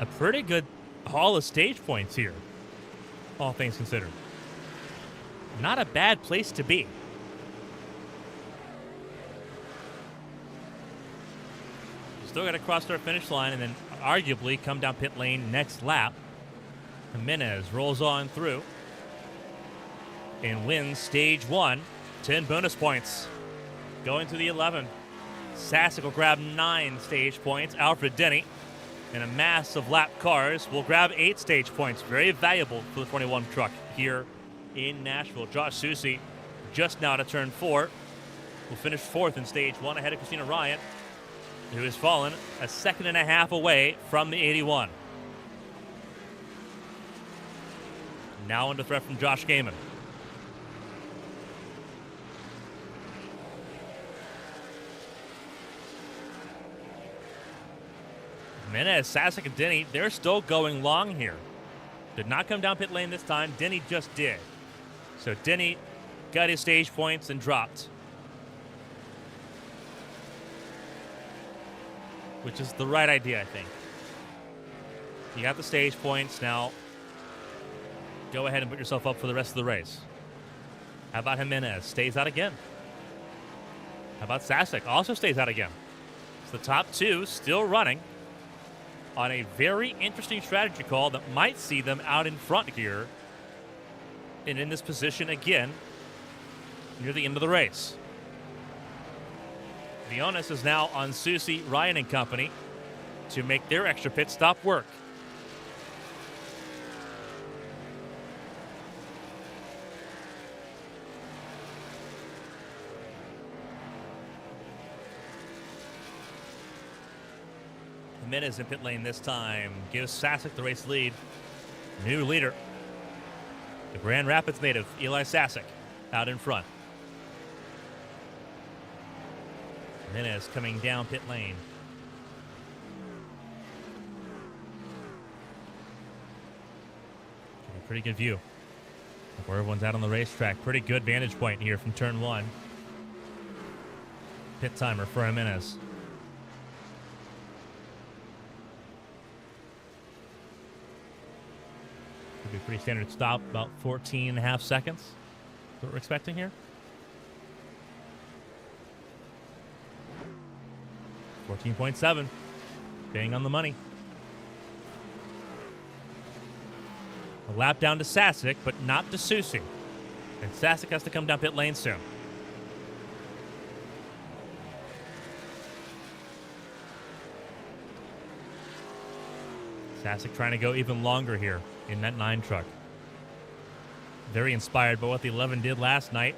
a pretty good haul of stage points here, all things considered. Not a bad place to be. Still got to cross our finish line and then arguably come down pit lane next lap. Jimenez rolls on through and wins stage 1. 10 bonus points going to the 11. Sasek will grab 9 stage points. Alfred Denny and a mass of lap cars will grab 8 stage points. Very valuable for the 21 truck here in Nashville. Josh Soucy just now to turn 4 will finish 4th in stage 1 ahead of Christina Ryan, who has fallen a second and a half away from the 81. Now under threat from Josh Gaiman. Jimenez, Sasek, and Denny, they're still going long here. Did not come down pit lane this time. Denny just did. So Denny got his stage points and dropped, which is the right idea, I think. You got the stage points. Now go ahead and put yourself up for the rest of the race. How about Jimenez? Stays out again. How about Sasek? Also stays out again. So the top 2 still running on a very interesting strategy call that might see them out in front here and in this position again near the end of the race. The onus is now on Soucy, Ryan, and company to make their extra pit stop work. Jimenez in pit lane this time gives Sasek the race lead. New leader, the Grand Rapids native, Eli Sasek, out in front. Jimenez coming down pit lane. A pretty good view of where everyone's out on the racetrack. Pretty good vantage point here from turn 1. Pit timer for Jimenez. Could be a pretty standard stop, about 14 and a half seconds. That's what we're expecting here. 14.7. Bang on the money. A lap down to Sasek, but not to Soucy. And Sasek has to come down pit lane soon. Sasek trying to go even longer here in that 9 truck. Very inspired by what the 11 did last night.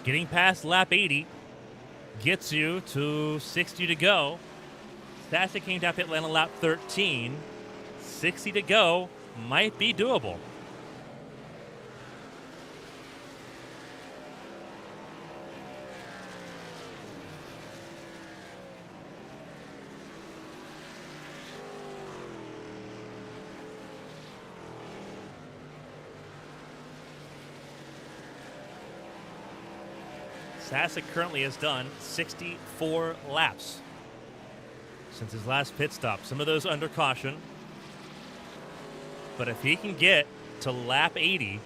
Getting past lap 80 gets you to 60 to go. Sasek came down pit lane on lap 13. 60 to go might be doable. Sasek currently has done 64 laps. since his last pit stop. Some of those under caution. But if he can get to lap 80,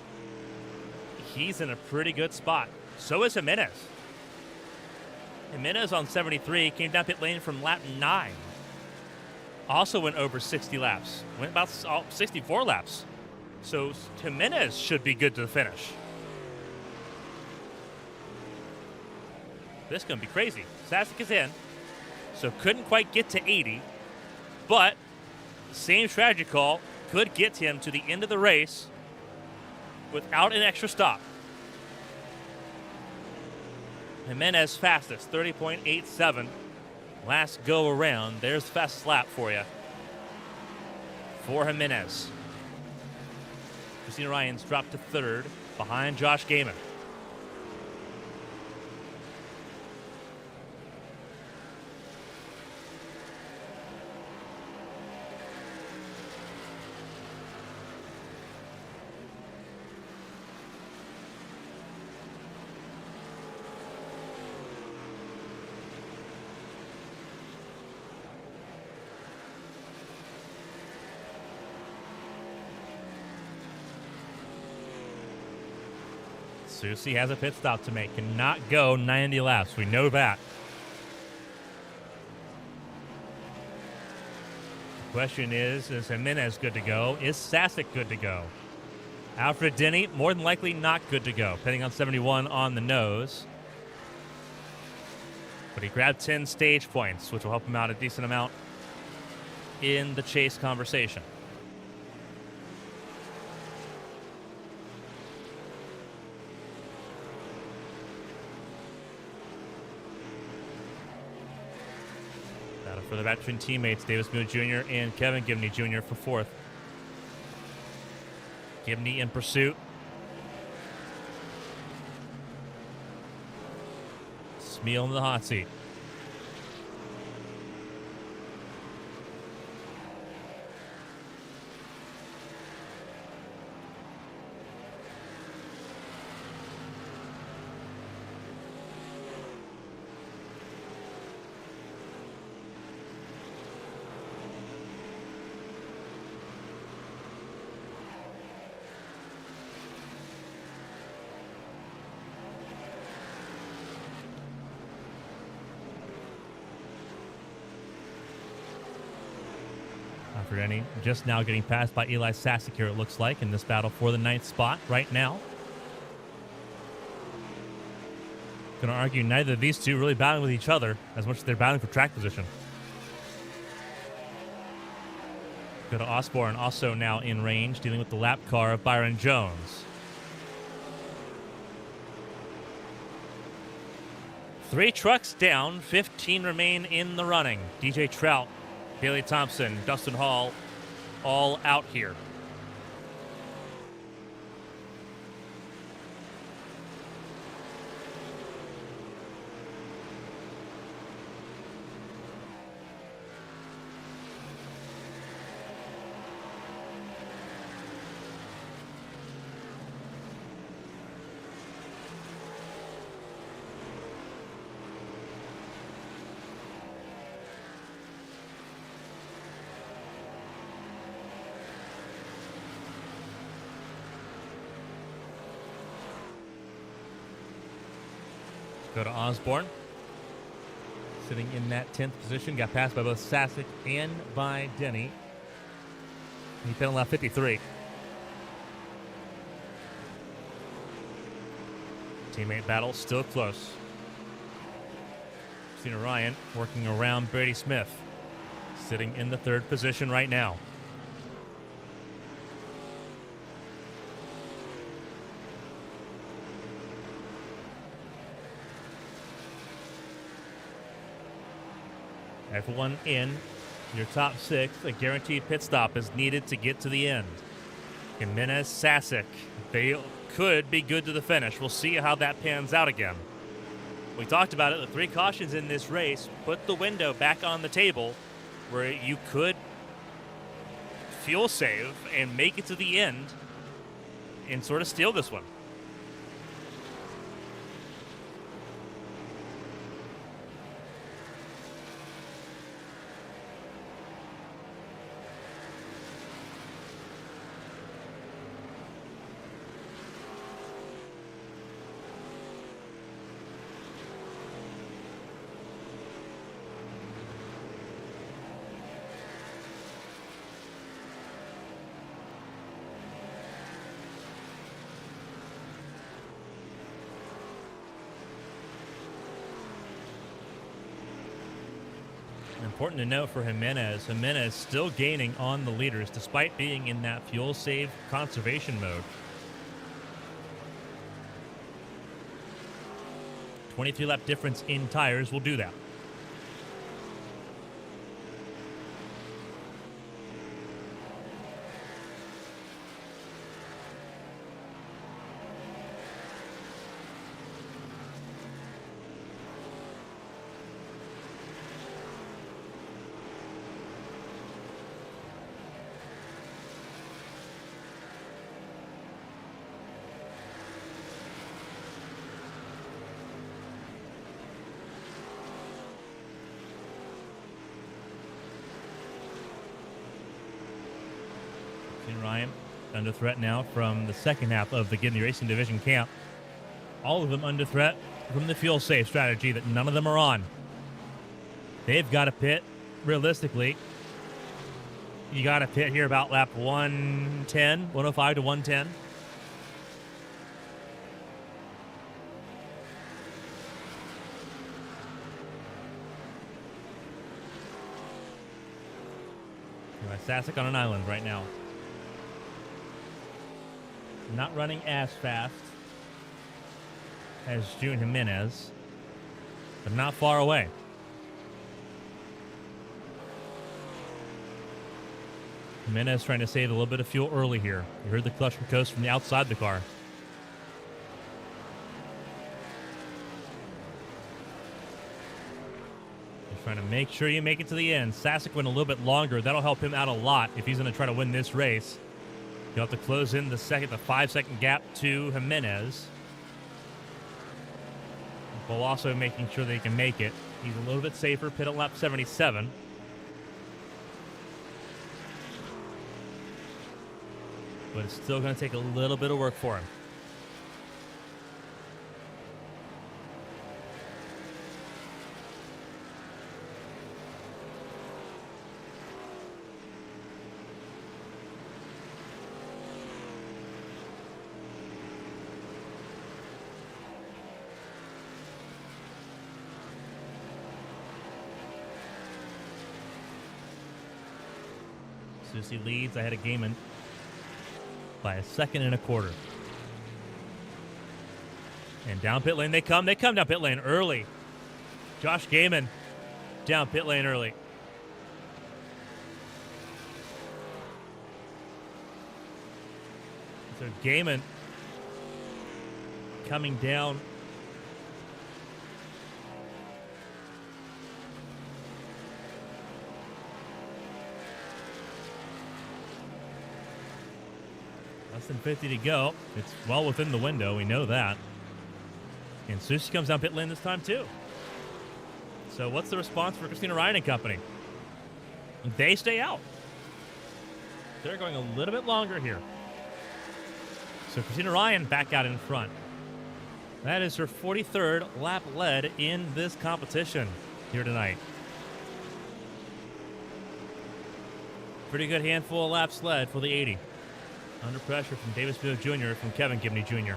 he's in a pretty good spot. So is Jimenez. Jimenez on 73 came down pit lane from lap 9. Also went over 60 laps. Went about 64 laps. So Jimenez should be good to the finish. This is going to be crazy. Sasek is in, so couldn't quite get to 80, but same strategy call could get him to the end of the race without an extra stop. Jimenez fastest, 30.87. Last go around. There's the fastest lap for you. For Jimenez. Christina Ryan's dropped to third behind Josh Gaiman. Susie has a pit stop to make. Cannot go 90 laps. We know that. The question is Jimenez good to go? Is Sasek good to go? Alfred Denny, more than likely not good to go, depending on 71 on the nose. But he grabbed 10 stage points, which will help him out a decent amount in the chase conversation. For the veteran teammates, Davis Moon Jr. and Kevin Gibney Jr. for fourth. Gibney in pursuit. Smeal in the hot seat. For any, just now getting passed by Eli Sasek here, it looks like, in this battle for the 9th spot right now. Going to argue neither of these two really battling with each other as much as they're battling for track position. Go to Osborne, also now in range, dealing with the lap car of Byron Jones. 3 trucks down, 15 remain in the running. DJ Trout, Haley Thompson, Dustin Hall, all out here. Go to Osborne. Sitting in that 10th position. Got passed by both Sasek and by Denny. He fell in lap 53. Teammate battle still close. Christina Ryan working around Brady Smith. Sitting in the 3rd position right now. Everyone in your top 6. A guaranteed pit stop is needed to get to the end. Jimenez, Sasek, they could be good to the finish. We'll see how that pans out again. We talked about it. The 3 cautions in this race put the window back on the table where you could fuel save and make it to the end and sort of steal this one. Important to note for Jimenez, Jimenez still gaining on the leaders despite being in that fuel save conservation mode. 23 lap difference in tires will do that. Ryan under threat now from the second half of the Gibney Racing Division camp. All of them under threat from the fuel save strategy that none of them are on. They've got to pit, realistically. You got to pit here about lap 110, 105 to 110. Sasek on an island right now. Not running as fast as June Jimenez, but not far away. Jimenez trying to save a little bit of fuel early here. You heard the clutch coast from the outside the car. Just trying to make sure you make it to the end. Sasek went a little bit longer. That'll help him out a lot if he's going to try to win this race. You'll have to close in the 5-second gap to Jimenez. While also making sure that he can make it. He's a little bit safer, pit at lap 77. But it's still going to take a little bit of work for him. Susie leads ahead of Gaiman by 1.25 seconds. And down pit lane they come. They come down pit lane early. Josh Gaiman down pit lane early. So Gaiman coming down. Less than 50 to go. It's well within the window. We know that. And Susie comes down pit lane this time, too. So what's the response for Christina Ryan and company? They stay out. They're going a little bit longer here. So Christina Ryan back out in front. That is her 43rd lap led in this competition here tonight. Pretty good handful of laps led for the 80. Under pressure from Davis Field Jr. from Kevin Gibney Jr.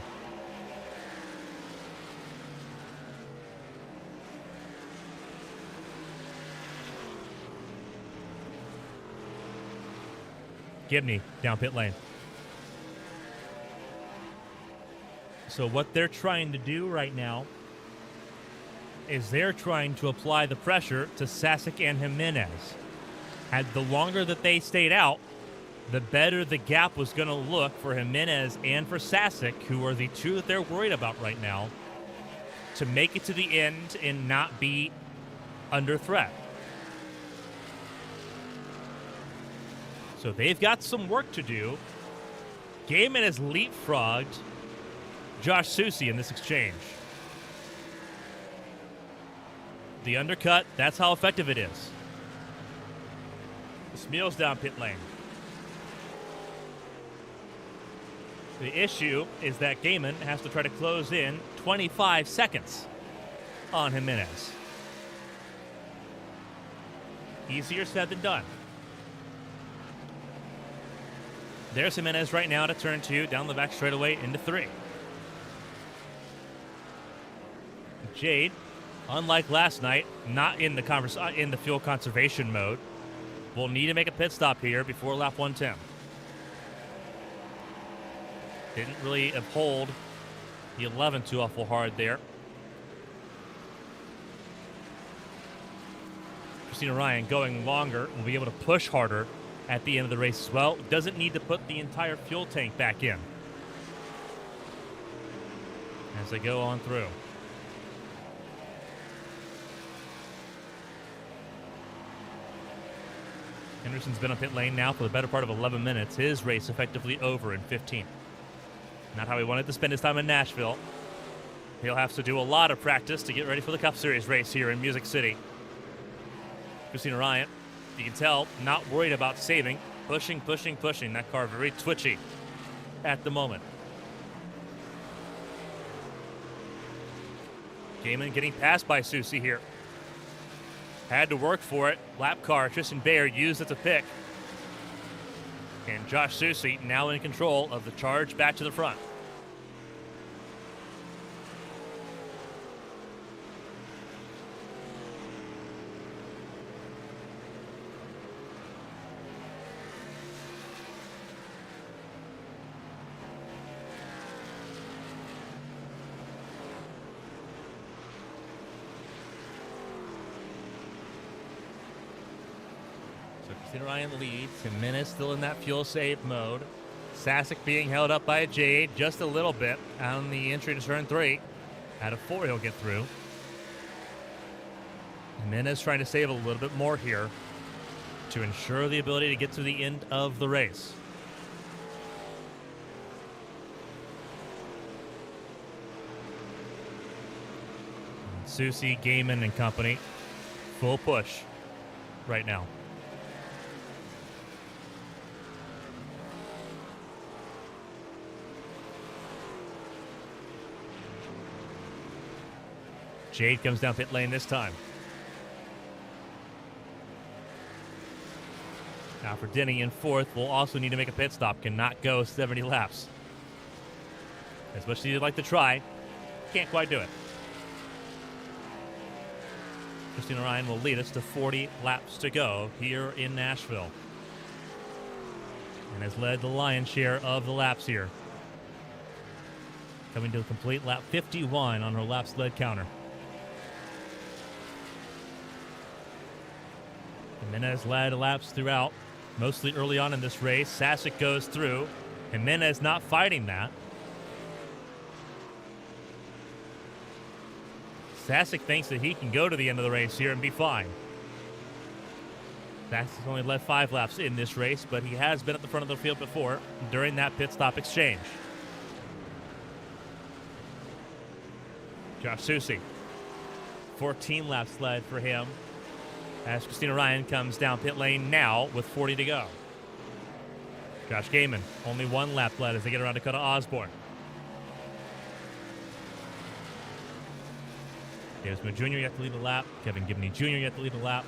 Gibney down pit lane. So what they're trying to do right now is they're trying to apply the pressure to Sasek and Jimenez. The longer that they stayed out, the better the gap was going to look for Jimenez and for Sasek, who are the two that they're worried about right now, to make it to the end and not be under threat. So they've got some work to do. Gaiman has leapfrogged Josh Susie in this exchange. The undercut, that's how effective it is. Smeal's down pit lane. The issue is that Gaiman has to try to close in 25 seconds on Jimenez. Easier said than done. There's Jimenez right now to turn 2, down the back straightaway into 3. Jade unlike last night, not in the fuel conservation mode. We'll need to make a pit stop here before lap 110. Didn't really uphold the 11 too awful hard there. Christina Ryan going longer will be able to push harder at the end of the race as well. Doesn't need to put the entire fuel tank back in as they go on through. Henderson's been on pit lane now for the better part of 11 minutes. His race effectively over in 15. Not how he wanted to spend his time in Nashville. He'll have to do a lot of practice to get ready for the Cup Series race here in Music City. Christina Ryan, you can tell, not worried about saving. Pushing. That car very twitchy at the moment. Gaiman getting passed by Susie here. Had to work for it. Lap car, Tristan Bayer used as a pick. And Josh Susie now in control of the charge back to the front. Christina Ryan leads. Jimenez still in that fuel save mode. Sasek being held up by Jade just a little bit on the entry to turn 3. Out of 4 he'll get through. Jimenez trying to save a little bit more here to ensure the ability to get to the end of the race. Susie, Gaiman, and company full push right now. Jade comes down pit lane this time. Now for Denny in 4th, we'll also need to make a pit stop. Cannot go 70 laps. As much as you'd like to try, can't quite do it. Christina Ryan will lead us to 40 laps to go here in Nashville. And has led the lion's share of the laps here. Coming to a complete lap 51 on her laps led counter. Jimenez led laps throughout, mostly early on in this race. Sasek goes through. Jimenez not fighting that. Sasek thinks that he can go to the end of the race here and be fine. Sasek's only led 5 laps in this race, but he has been at the front of the field before during that pit stop exchange. Josh Susie, 14 laps led for him. As Christina Ryan comes down pit lane now with 40 to go. Josh Gaiman, only 1 lap led as they get around Dakota Osborne. Davis Moore Jr. yet to lead the lap. Kevin Gibney Jr. yet to lead the lap.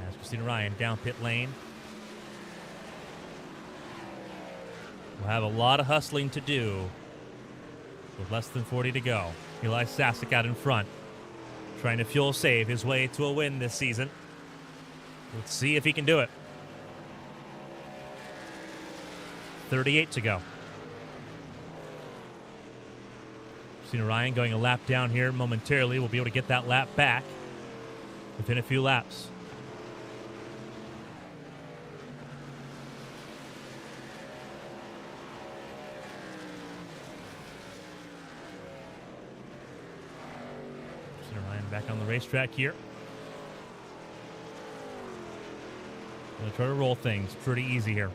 As Christina Ryan down pit lane. We'll have a lot of hustling to do with less than 40 to go. Eli Sasek out in front, trying to fuel save his way to a win this season. Let's see if he can do it. 38 to go. Christina Ryan going a lap down here momentarily. We'll be able to get that lap back within a few laps. Back on the racetrack here. Gonna try to roll things pretty easy here.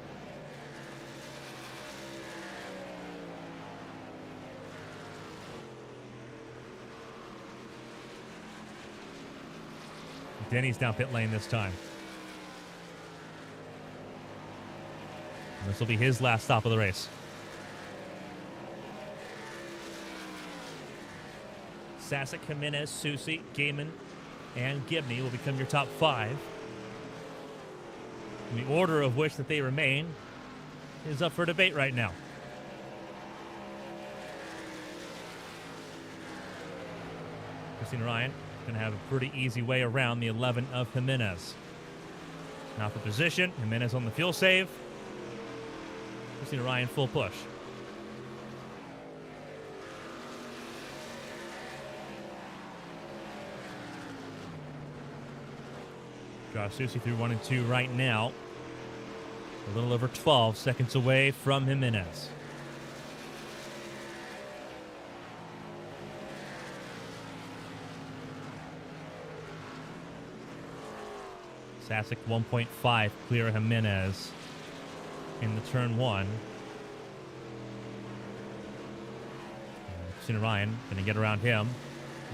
Denny's down pit lane this time. And this will be his last stop of the race. Sasek, Jimenez, Susie, Gaiman, and Gibney will become your top 5. And the order of which that they remain is up for debate right now. Christina Ryan going to have a pretty easy way around the 11 of Jimenez. Now for position, Jimenez on the fuel save. Christina Ryan full push. Josh Susi through 1 and 2 right now. A little over 12 seconds away from Jimenez. Sasek 1.5 clear Jimenez in the turn 1. Christina Ryan going to get around him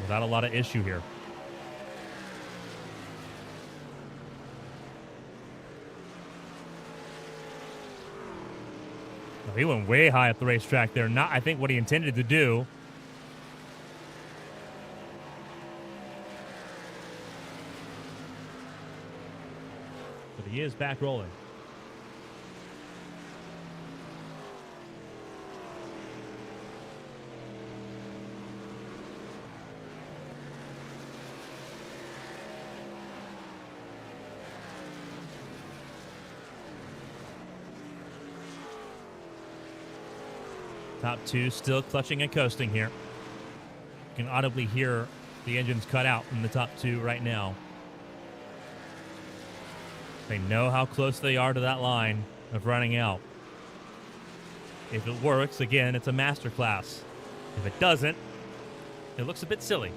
without a lot of issue here. He went way high at the racetrack there. Not, I think, what he intended to do. But he is back rolling. Top 2 still clutching and coasting here. You can audibly hear the engines cut out in the top 2 right now. They know how close they are to that line of running out. If it works, again, it's a masterclass. If it doesn't, it looks a bit silly.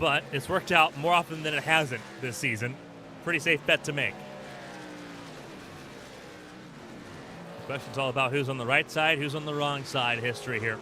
But it's worked out more often than it hasn't this season. Pretty safe bet to make. The question's all about who's on the right side, who's on the wrong side history here.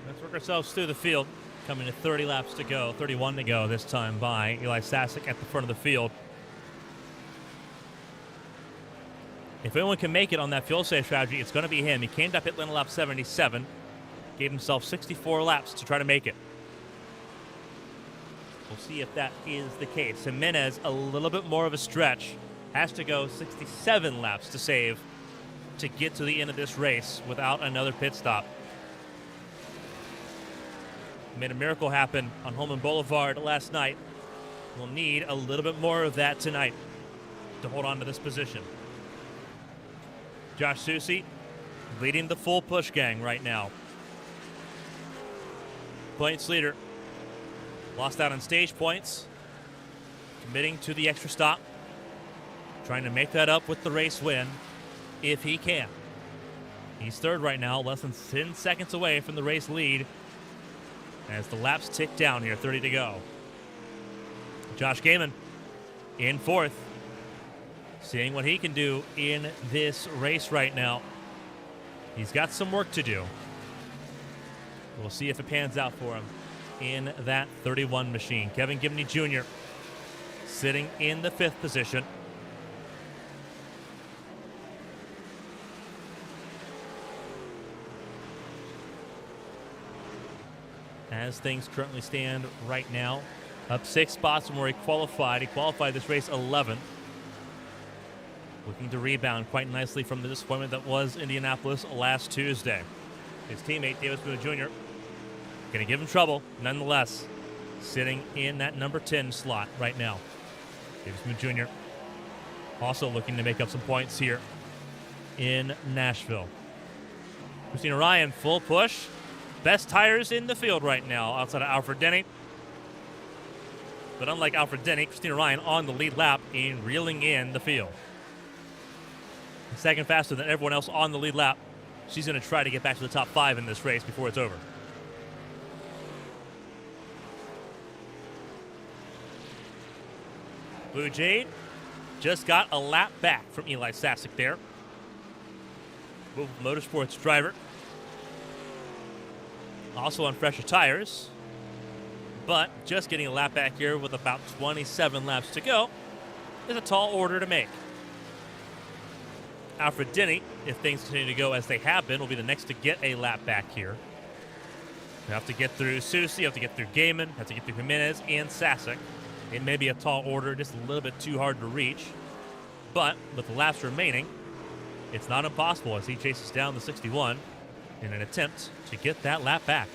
Let's work ourselves through the field. Coming to 30 laps to go, 31 to go this time by Eli Sasek at the front of the field. If anyone can make it on that fuel save strategy, it's going to be him. He came to pit lane lap 77, gave himself 64 laps to try to make it. We'll see if that is the case. Jimenez, a little bit more of a stretch, has to go 67 laps to save to get to the end of this race without another pit stop. Made a miracle happen on Holman Boulevard last night. We'll need a little bit more of that tonight to hold on to this position. Josh Susi leading the full push gang right now. Points leader. Lost out on stage points. Committing to the extra stop. Trying to make that up with the race win if he can. He's third right now, less than 10 seconds away from the race lead. As the laps tick down here, 30 to go. Josh Gaiman in fourth. Seeing what he can do in this race right now. He's got some work to do. We'll see if it pans out for him in that 31 machine. Kevin Gibney Jr. sitting in the 5th position. As things currently stand right now, up 6 spots from where he qualified. He qualified this race 11th. Looking to rebound quite nicely from the disappointment that was Indianapolis last Tuesday. His teammate, Davis Boone Jr., going to give him trouble nonetheless, sitting in that number 10 slot right now. Davis Boone Jr. also looking to make up some points here in Nashville. Christina Ryan, full push. Best tires in the field right now outside of Alfred Denny. But unlike Alfred Denny, Christina Ryan on the lead lap and reeling in the field. Second faster than everyone else on the lead lap. She's going to try to get back to the top 5 in this race before it's over. Blue Jade just got a lap back from Eli Sasek there. Motorsports driver. Also on fresher tires. But just getting a lap back here with about 27 laps to go is a tall order to make. Alfred Denny, if things continue to go as they have been, will be the next to get a lap back here. You have to get through Susie, you have to get through Gaiman, have to get through Jimenez and Sasek. It may be a tall order, just a little bit too hard to reach. But with the laps remaining, it's not impossible as he chases down the 61 in an attempt to get that lap back.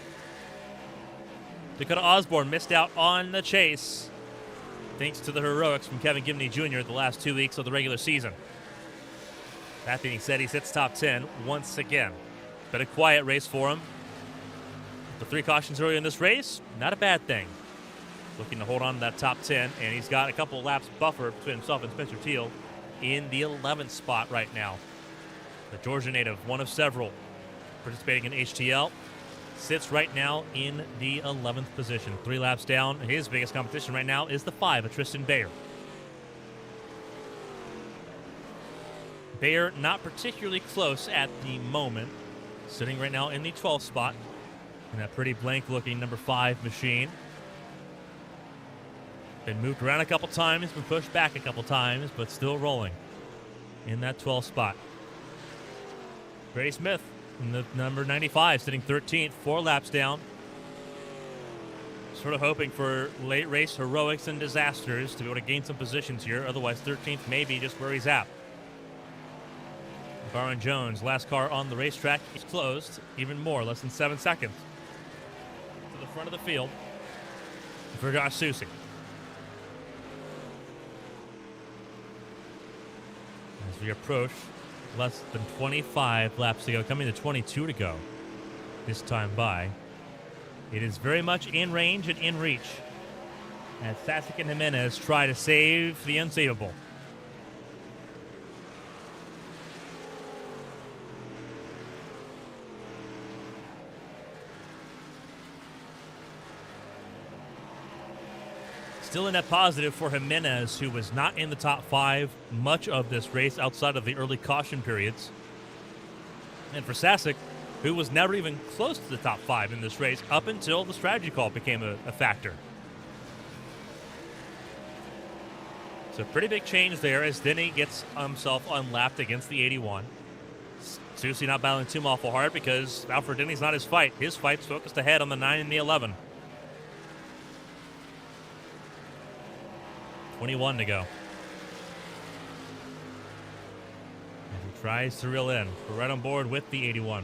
Dakota Osborne missed out on the chase thanks to the heroics from Kevin Gibney Jr. the last 2 weeks of the regular season. That being said, he sits top 10 once again. Been a quiet race for him. The 3 cautions earlier in this race, not a bad thing. Looking to hold on to that top 10, and he's got a couple of laps buffer between himself and Spencer Teal in the 11th spot right now. The Georgia native, one of several participating in HTL, sits right now in the 11th position. 3 laps down. His biggest competition right now is the 5 of Tristan Bayer. Bayer not particularly close at the moment. Sitting right now in the 12th spot in that pretty blank-looking number 5 machine. Been moved around a couple times, been pushed back a couple times, but still rolling in that 12th spot. Brady Smith in the number 95, sitting 13th, 4 laps down. Sort of hoping for late race heroics and disasters to be able to gain some positions here. Otherwise, 13th may be just where he's at. Byron Jones, last car on the racetrack, is closed even more, less than 7 seconds to the front of the field for Josh Susie. As we approach less than 25 laps to go, coming to 22 to go this time by. It is very much in range and in reach as Sasek and Jimenez try to save the unsavable. Still a net positive for Jimenez, who was not in the top 5 much of this race outside of the early caution periods. And for Sasek, who was never even close to the top 5 in this race up until the strategy call became a factor. So pretty big change there as Denny gets himself unlapped against the 81. Susie not battling too awful hard because Alfred Denny's not his fight. His fight's focused ahead on the 9 and the 11. 21 to go. And he tries to reel in. We're right on board with the 81.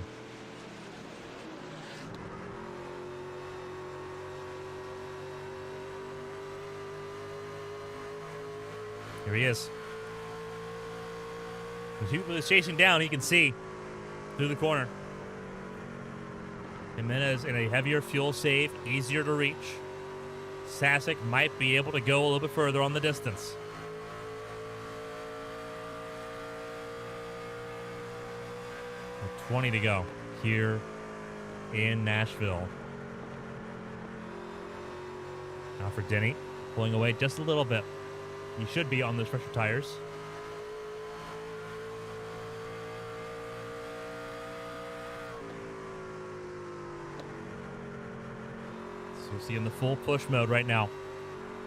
Here he is. When he was chasing down, he can see through the corner. Jimenez in a heavier fuel save, easier to reach. Sasek might be able to go a little bit further on the distance. With 20 to go here in Nashville. Now for Denny, pulling away just a little bit. He should be on those fresher tires. So you see in the full push mode right now.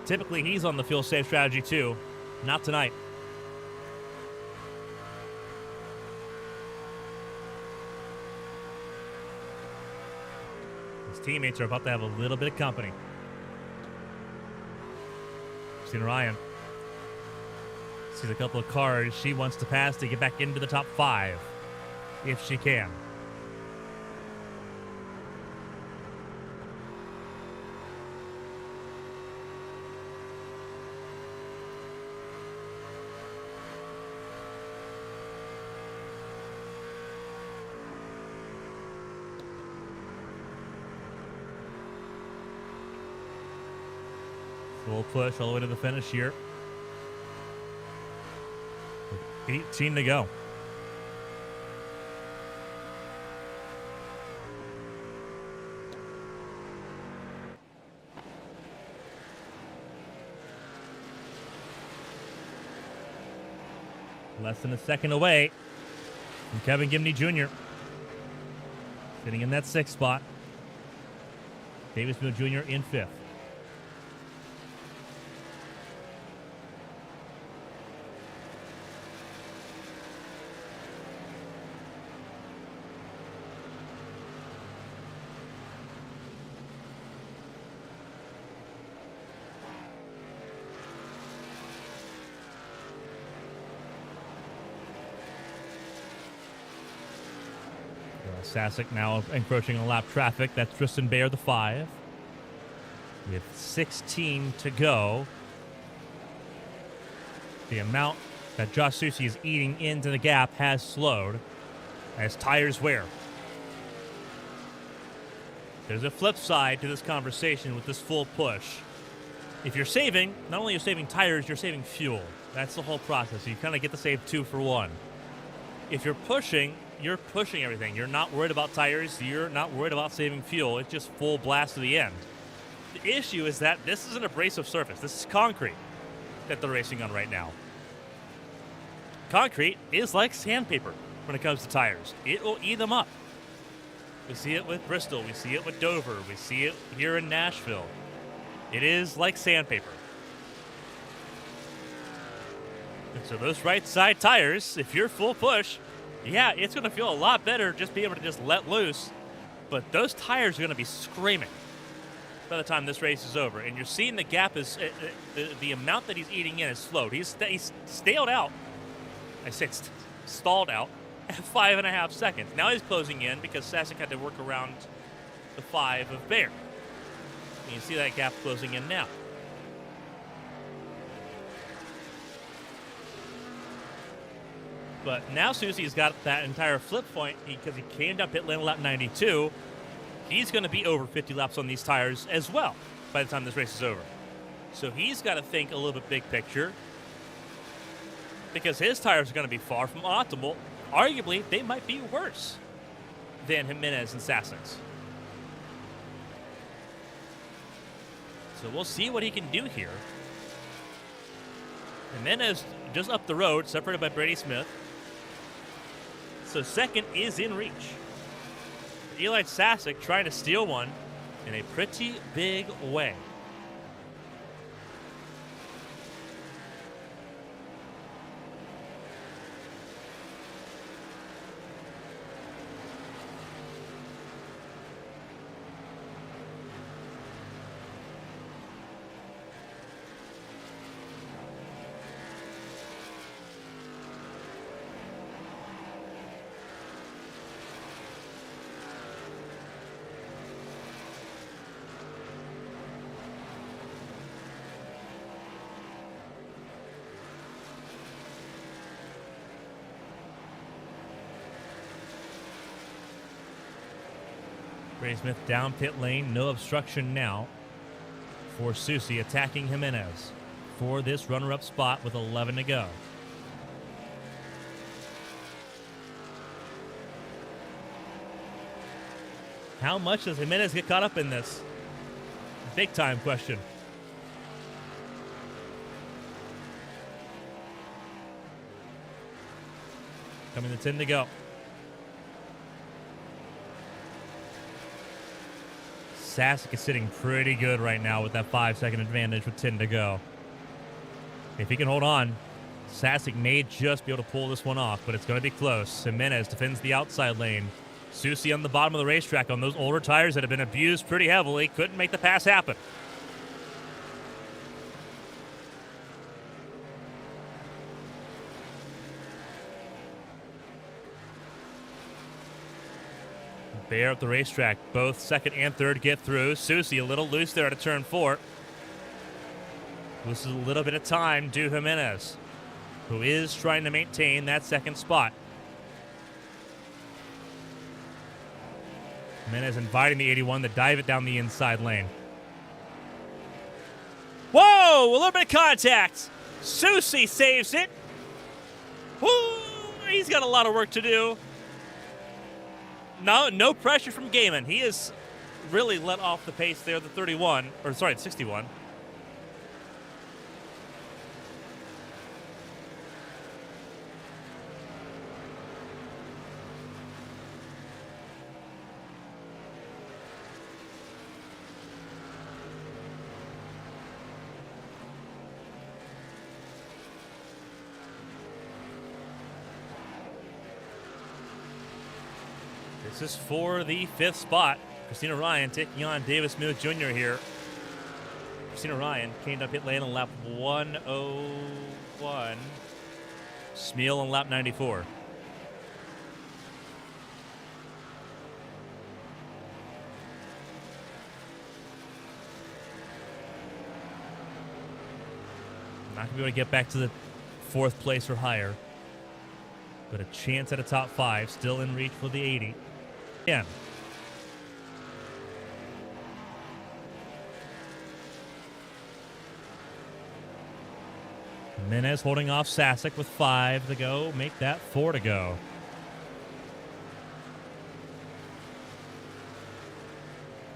Typically he's on the fuel save strategy too. Not tonight. His teammates are about to have a little bit of company. Sienna Ryan sees a couple of cars she wants to pass to get back into the top 5 if she can. Full push all the way to the finish here. 18 to go. Less than a second away from Kevin Gibney Jr. Sitting in that 6th spot. Davis Mill Jr. in 5th. Sasek now encroaching on lap traffic. That's Tristan Bayer, the 5. With 16 to go. The amount that Josh Susi is eating into the gap has slowed as tires wear. There's a flip side to this conversation with this full push. If you're saving, not only are you saving tires, you're saving fuel. That's the whole process. You kind of get to save 2 for 1. If you're pushing everything. You're not worried about tires. You're not worried about saving fuel. It's just full blast to the end. The issue is that this is an abrasive surface. This is concrete that they're racing on right now. Concrete is like sandpaper when it comes to tires. It will eat them up. We see it with Bristol. We see it with Dover. We see it here in Nashville. It is like sandpaper. And so those right side tires, if you're full push, yeah, it's going to feel a lot better just being able to just let loose. But those tires are going to be screaming by the time this race is over. And you're seeing the gap is, the amount that he's eating in is slowed. He's staled out. I said stalled out at 5.5 seconds. Now he's closing in because Sasek had to work around the 5 of Bayer. And you see that gap closing in now. But now Susi's got that entire flip point because he came down pit lane lap 92. He's going to be over 50 laps on these tires as well by the time this race is over. So he's got to think a little bit big picture because his tires are going to be far from optimal. Arguably, they might be worse than Jimenez and Sasek's. So we'll see what he can do here. Jimenez just up the road, separated by Brady Smith. So second is in reach. Eli Sasek trying to steal one in a pretty big way. Brady Smith down pit lane, no obstruction now for Susi attacking Jimenez for this runner-up spot with 11 to go. How much does Jimenez get caught up in this? Big time question. Coming to 10 to go. Sasek is sitting pretty good right now with that 5-second advantage with 10 to go. If he can hold on, Sasek may just be able to pull this one off, but it's going to be close. Jimenez defends the outside lane. Susi on the bottom of the racetrack on those older tires that have been abused pretty heavily. Couldn't make the pass happen. Bayer at the racetrack. Both second and third get through. Susi a little loose there at a turn 4. This is a little bit of time to Jimenez, who is trying to maintain that second spot. Jimenez inviting the 81 to dive it down the inside lane. Whoa! A little bit of contact. Susi saves it. Woo! He's got a lot of work to do. No pressure from Gaiman. He has really let off the pace there, the 61. This is for the 5th spot. Christina Ryan taking on Davis Muth Jr. here. Christina Ryan came up pit lane on lap 101. Smeal on lap 94. Not going to be able to get back to the 4th place or higher. But a chance at a top 5. Still in reach for the 80. Yeah. Jimenez holding off Sasek with 5 to go. Make that 4 to go.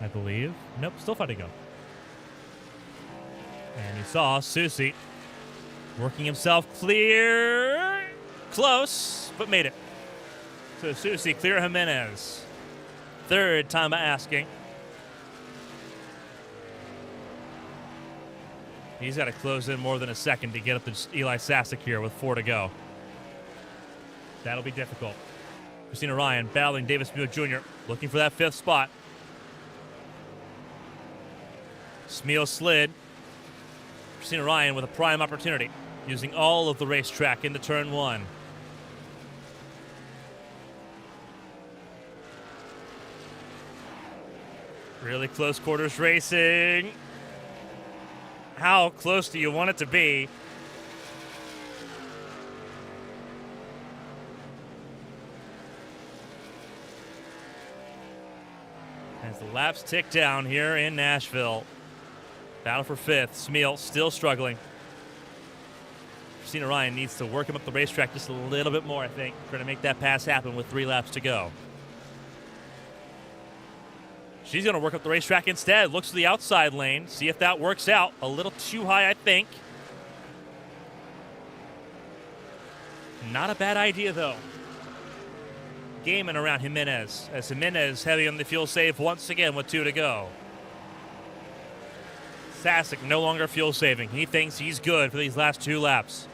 I believe. Nope, still 5 to go. And you saw Susie working himself clear. Close, but made it. So Susie clear Jimenez. 3rd time asking. He's got to close in more than a second to get up to Eli Sasek here with 4 to go. That'll be difficult. Christina Ryan battling Davis Muir Jr. looking for that 5th spot. Smeal slid. Christina Ryan with a prime opportunity, using all of the racetrack into turn 1. Really close quarters racing. How close do you want it to be? As the laps tick down here in Nashville. Battle for 5th. Smeal still struggling. Christina Ryan needs to work him up the racetrack just a little bit more, I think, trying to make that pass happen with 3 laps to go. She's going to work up the racetrack instead. Looks to the outside lane. See if that works out. A little too high, I think. Not a bad idea, though. Gaming around Jimenez. As Jimenez heavy on the fuel save once again with 2 to go. Sasek no longer fuel saving. He thinks he's good for these last 2 laps.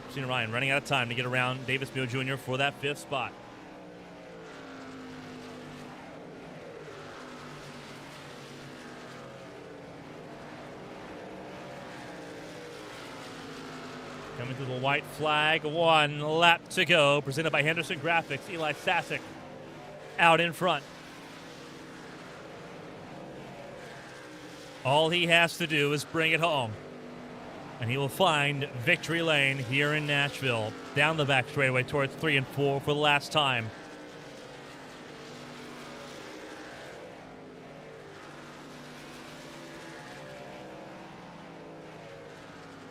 Christina Ryan running out of time to get around Davis Muir Jr. for that 5th spot. Coming to the white flag, 1 lap to go. Presented by Henderson Graphics. Eli Sasek out in front. All he has to do is bring it home. And he will find victory lane here in Nashville. Down the back straightaway towards 3 and 4 for the last time.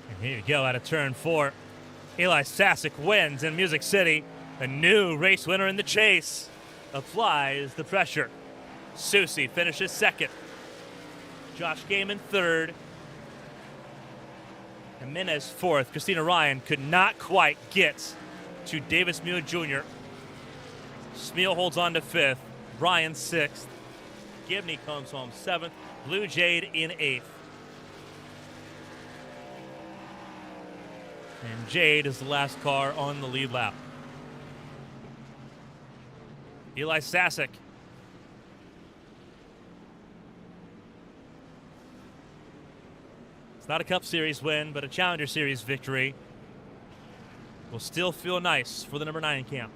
And here you go out of turn 4. Eli Sasek wins in Music City. A new race winner in the chase. Applies the pressure. Susie finishes 2nd. Josh Gaiman 3rd. Jimenez 4th. Christina Ryan could not quite get to Davis Muir Jr. Smeal holds on to 5th. Ryan 6th. Gibney comes home 7th. Blue Jade in 8th. And Jade is the last car on the lead lap. Eli Sasek. It's not a Cup Series win, but a Challenger Series victory. Will still feel nice for the number 9 camp.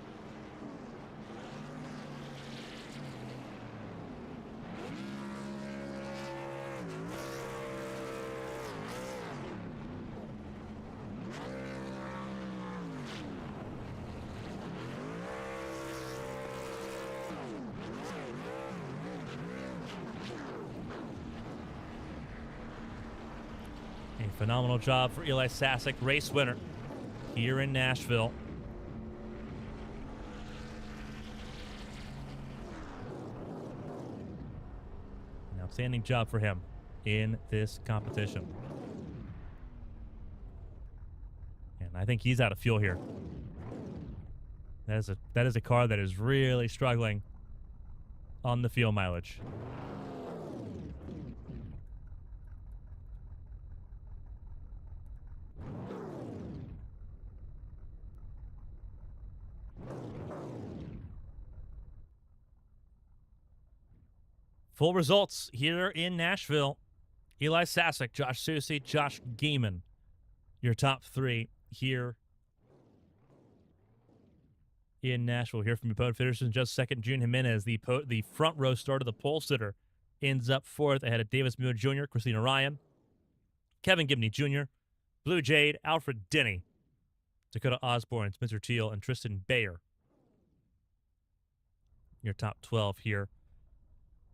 A phenomenal job for Eli Sasek, race winner here in Nashville. An outstanding job for him in this competition. And I think he's out of fuel here. That is a car that is really struggling on the fuel mileage. Full results here in Nashville. Eli Sasek, Josh Susie, Josh Gaiman. Your top 3 here in Nashville. Here from your podium finishers in just a second. June Jimenez, the front row starter, the pole sitter, ends up fourth ahead of Davis Muir Jr., Christina Ryan, Kevin Gibney Jr., Blue Jade, Alfred Denny, Dakota Osborne, Spencer Teal, and Tristan Bayer. Your top 12 here.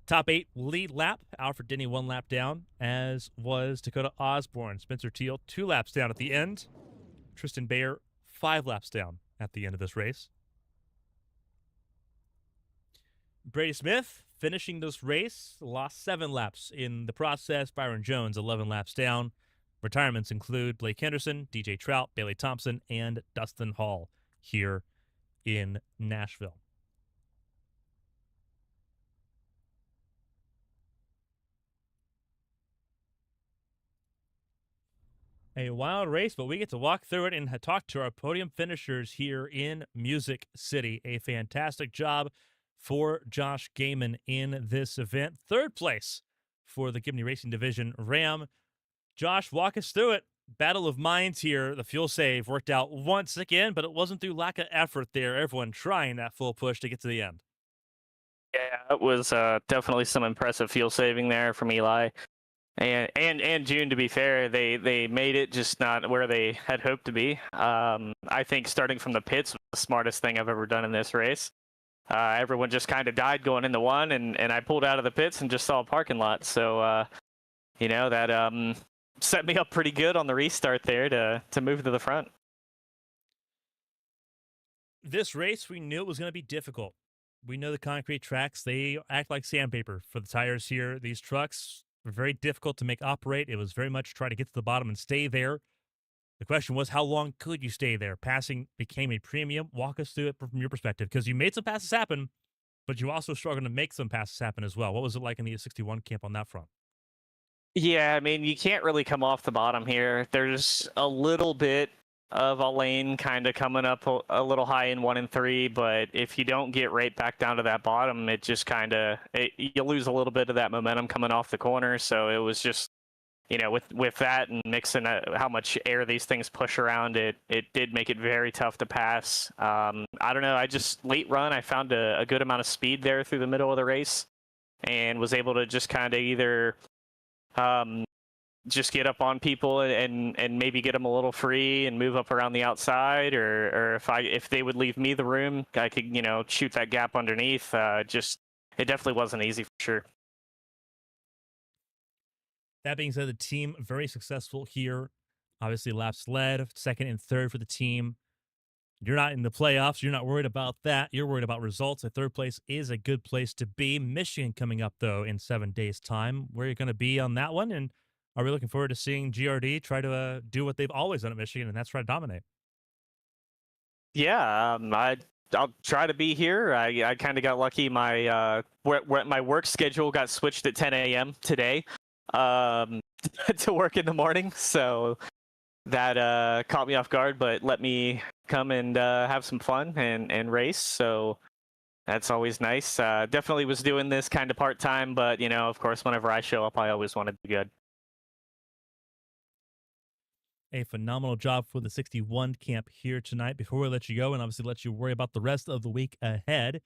Top 8 lead lap. Alfred Denny 1 lap down, as was Dakota Osborne. Spencer Teal 2 laps down at the end. Tristan Bayer 5 laps down at the end of this race. Brady Smith finishing this race lost 7 laps in the process. Byron Jones 11 laps down. Retirements include Blake Henderson, DJ Trout, Bailey Thompson, and Dustin Hall here in Nashville. A wild race, but we get to walk through it and talk to our podium finishers here in Music City. A fantastic job for Josh Gaiman in this event. 3rd place for the Gibney Racing Division Ram. Josh, walk us through it. Battle of minds here. The fuel save worked out once again, but it wasn't through lack of effort there. Everyone trying that full push to get to the end. Yeah, it was definitely some impressive fuel saving there from Eli. And June, to be fair, they made it, just not where they had hoped to be. I think starting from the pits was the smartest thing I've ever done in this race. Everyone just kind of died going into one, and I pulled out of the pits and just saw a parking lot. So, that set me up pretty good on the restart there to move to the front. This race, we knew it was going to be difficult. We know the concrete tracks, they act like sandpaper for the tires here. These trucks were very difficult to make operate. It was very much try to get to the bottom and stay there. The question was, how long could you stay there? Passing became a premium. Walk us through it from your perspective, because you made some passes happen, but you also struggled to make some passes happen as well. What was it like in the 61 camp on that front? Yeah, I mean, you can't really come off the bottom here. There's a little bit of a lane kind of coming up a little high in 1 and 3, but if you don't get right back down to that bottom, it just you lose a little bit of that momentum coming off the corner. So it was just, with that and mixing how much air these things push around, it did make it very tough to pass. I don't know, late run, I found a good amount of speed there through the middle of the race and was able to just kind of either just get up on people and maybe get them a little free and move up around the outside, or if they would leave me the room, I could, shoot that gap underneath. It definitely wasn't easy for sure. That being said, the team very successful here. Obviously, laps led, 2nd and 3rd for the team. You're not in the playoffs. You're not worried about that. You're worried about results. A 3rd place is a good place to be. Michigan coming up, though, in 7 days' time. Where are you going to be on that one? And are we looking forward to seeing GRD try to do what they've always done at Michigan, and that's try to dominate? Yeah, I'll try to be here. I kind of got lucky. My work schedule got switched at 10 a.m. today to work in the morning, so that caught me off guard, but let me come and have some fun and race. So that's always nice. Definitely was doing this kind of part-time, but of course, whenever I show up, I always want to do good. A phenomenal job for the 61 camp here tonight. Before we let you go and obviously let you worry about the rest of the week ahead,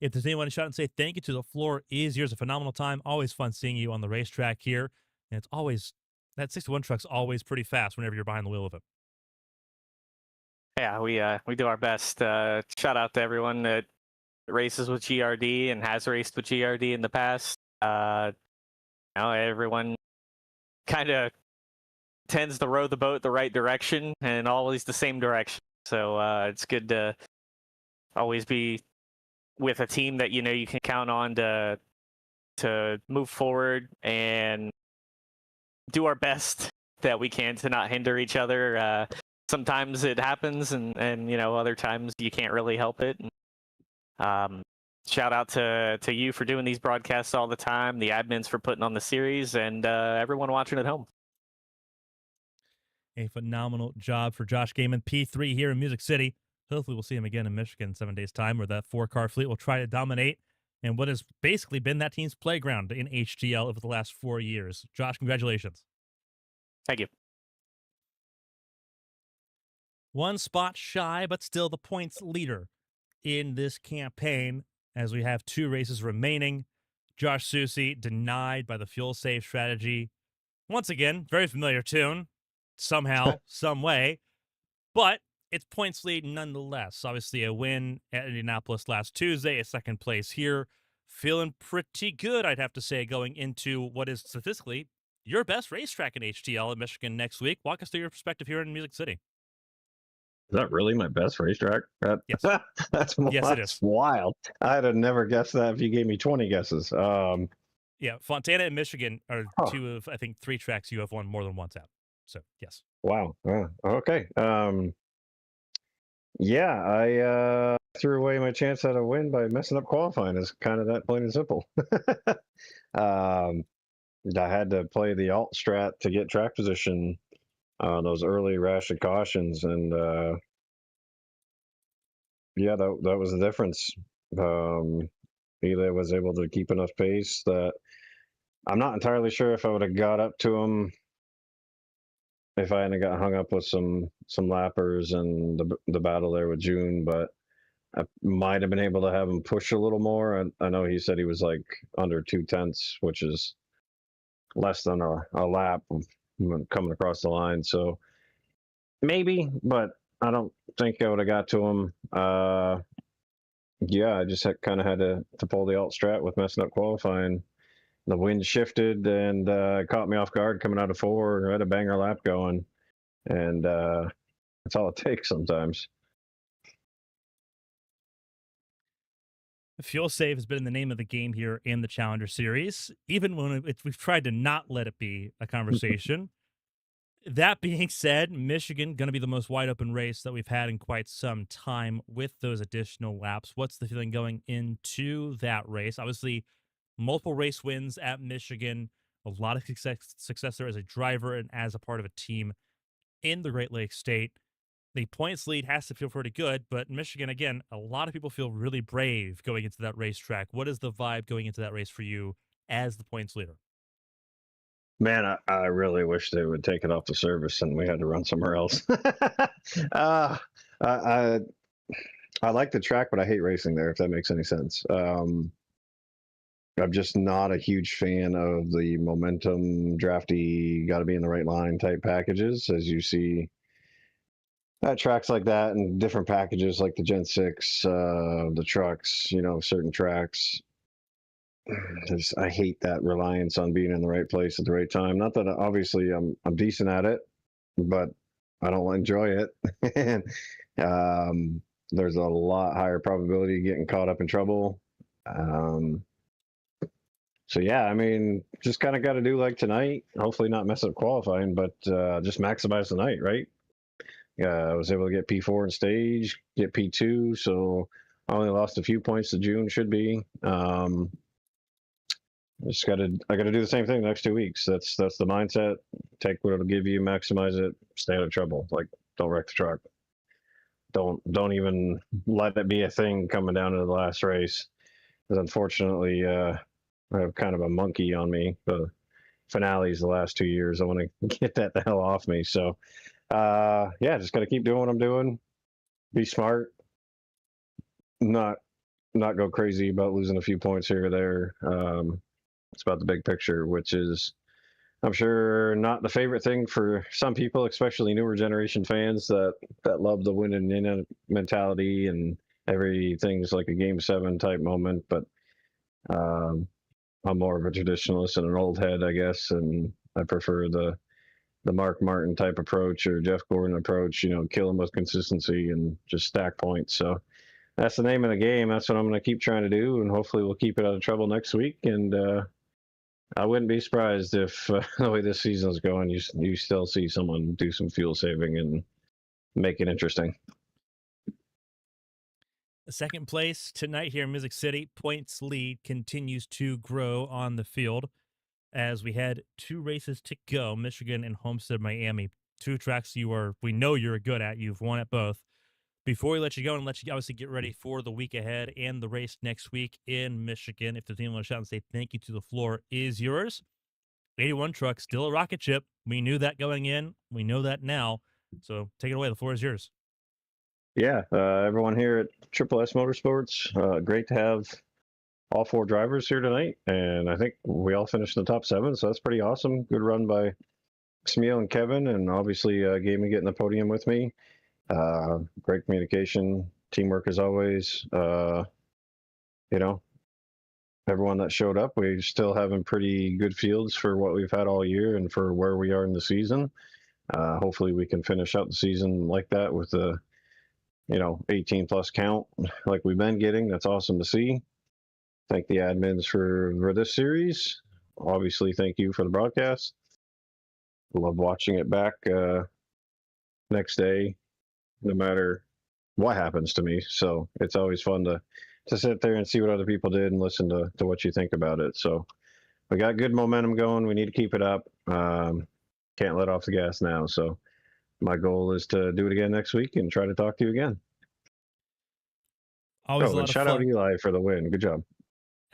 if there's anyone to shout and say thank you to, the floor is yours. A phenomenal time. Always fun seeing you on the racetrack here. And it's always, that 61 truck's always pretty fast whenever you're behind the wheel of it. Yeah, we do our best. Shout out to everyone that races with GRD and has raced with GRD in the past. Everyone kind of tends to row the boat the right direction and always the same direction. So it's good to always be with a team that you can count on to move forward and do our best that we can to not hinder each other. Sometimes it happens, and other times you can't really help it. Shout out to you for doing these broadcasts all the time, the admins for putting on the series, and everyone watching at home. A phenomenal job for Josh Gaiman, P3 here in Music City. Hopefully we'll see him again in Michigan in 7 days' time, where that 4-car fleet will try to dominate and what has basically been that team's playground in HTL over the last 4 years. Josh, congratulations. Thank you. 1 spot shy, but still the points leader in this campaign as we have 2 races remaining. Josh Susie denied by the fuel save strategy. Once again, very familiar tune, somehow, some way, but it's points lead nonetheless. Obviously, a win at Indianapolis last Tuesday, a second place here. Feeling pretty good, I'd have to say, going into what is statistically your best racetrack in HTL in Michigan next week. Walk us through your perspective here in Music City. Is that really my best racetrack? Yes. That's Yes, it is. wild. I'd have never guessed that if you gave me 20 guesses. Yeah, Fontana and Michigan are Huh. 2 of, I think, 3 tracks you have won more than once at. So, yes. Wow. Okay. Yeah, I threw away my chance at a win by messing up qualifying. It's kind of that plain and simple. I had to play the alt strat to get track position on those early ration cautions, and yeah, that was the difference. Eli was able to keep enough pace that I'm not entirely sure if I would have got up to him if I hadn't got hung up with some lappers and the battle there with June, but I might have been able to have him push a little more. I know he said he was like under 2/10, which is less than a lap coming across the line. So maybe, but I don't think I would have got to him. Yeah, I just kind of had to pull the alt strat with messing up qualifying. The wind shifted and caught me off guard coming out of 4. I had a banger lap going, and that's all it takes sometimes. Fuel save has been the name of the game here in the Challenger Series, even when we've tried to not let it be a conversation. That being said, Michigan going to be the most wide open race that we've had in quite some time with those additional laps. What's the feeling going into that race? Obviously, multiple race wins at Michigan, a lot of success there as a driver and as a part of a team in the Great Lakes State. The points lead has to feel pretty good, but Michigan, again, a lot of people feel really brave going into that racetrack. What is the vibe going into that race for you as the points leader? Man, I really wish they would take it off the service and we had to run somewhere else. I like the track, but I hate racing there, if that makes any sense. I'm just not a huge fan of the momentum, drafty, got to be in the right line type packages, as you see tracks like that and different packages like the Gen 6, the trucks, certain tracks. I hate that reliance on being in the right place at the right time. Not that obviously I'm decent at it, but I don't enjoy it. And there's a lot higher probability of getting caught up in trouble. So yeah, I mean, just kind of got to do like tonight. Hopefully not mess up qualifying, but just maximize the night, right? I was able to get P4 in stage, get P2, so I only lost a few points to June. Should be. I gotta do the same thing the next 2 weeks. That's the mindset. Take what it'll give you, maximize it, stay out of trouble. Like, don't wreck the truck. Don't even let it be a thing coming down to the last race. Because unfortunately, I have kind of a monkey on me. The finales the last 2 years. I want to get that the hell off me. So yeah, just gotta keep doing what I'm doing. Be smart. Not go crazy about losing a few points here or there. It's about the big picture, which is, I'm sure, not the favorite thing for some people, especially newer generation fans that love the winning in mentality and everything's like a Game 7 type moment. But I'm more of a traditionalist and an old head, I guess, and I prefer the Mark Martin type approach or Jeff Gordon approach. Kill them with consistency and just stack points. So that's the name of the game. That's what I'm going to keep trying to do, and hopefully we'll keep it out of trouble next week. And I wouldn't be surprised if the way this season's going, you still see someone do some fuel saving and make it interesting. Second place tonight here in Music City. Points lead continues to grow on the field as we had 2 races to go. Michigan and Homestead, Miami. 2 tracks we know you're good at. You've won at both. Before we let you go and let you obviously get ready for the week ahead and the race next week in Michigan, if the team wants to shout and say thank you to the floor is yours. 81 truck, still a rocket ship. We knew that going in. We know that now. So take it away. The floor is yours. Yeah, everyone here at Triple S Motorsports, great to have all 4 drivers here tonight, and I think we all finished in the top 7, so that's pretty awesome. Good run by Smeel and Kevin, and obviously Gamey getting the podium with me. Great communication, teamwork as always. You know, everyone that showed up, we're still having pretty good fields for what we've had all year and for where we are in the season. Hopefully we can finish out the season like that with a 18 plus count like we've been getting. That's awesome to see. Thank the admins for this series. Obviously, thank you for the broadcast. Love watching it back next day, no matter what happens to me. So it's always fun to sit there and see what other people did and listen to what you think about it. So we got good momentum going. We need to keep it up. Can't let off the gas now. So my goal is to do it again next week and try to talk to you again. Always a lot and of shout fun. out Eli for the win. Good job.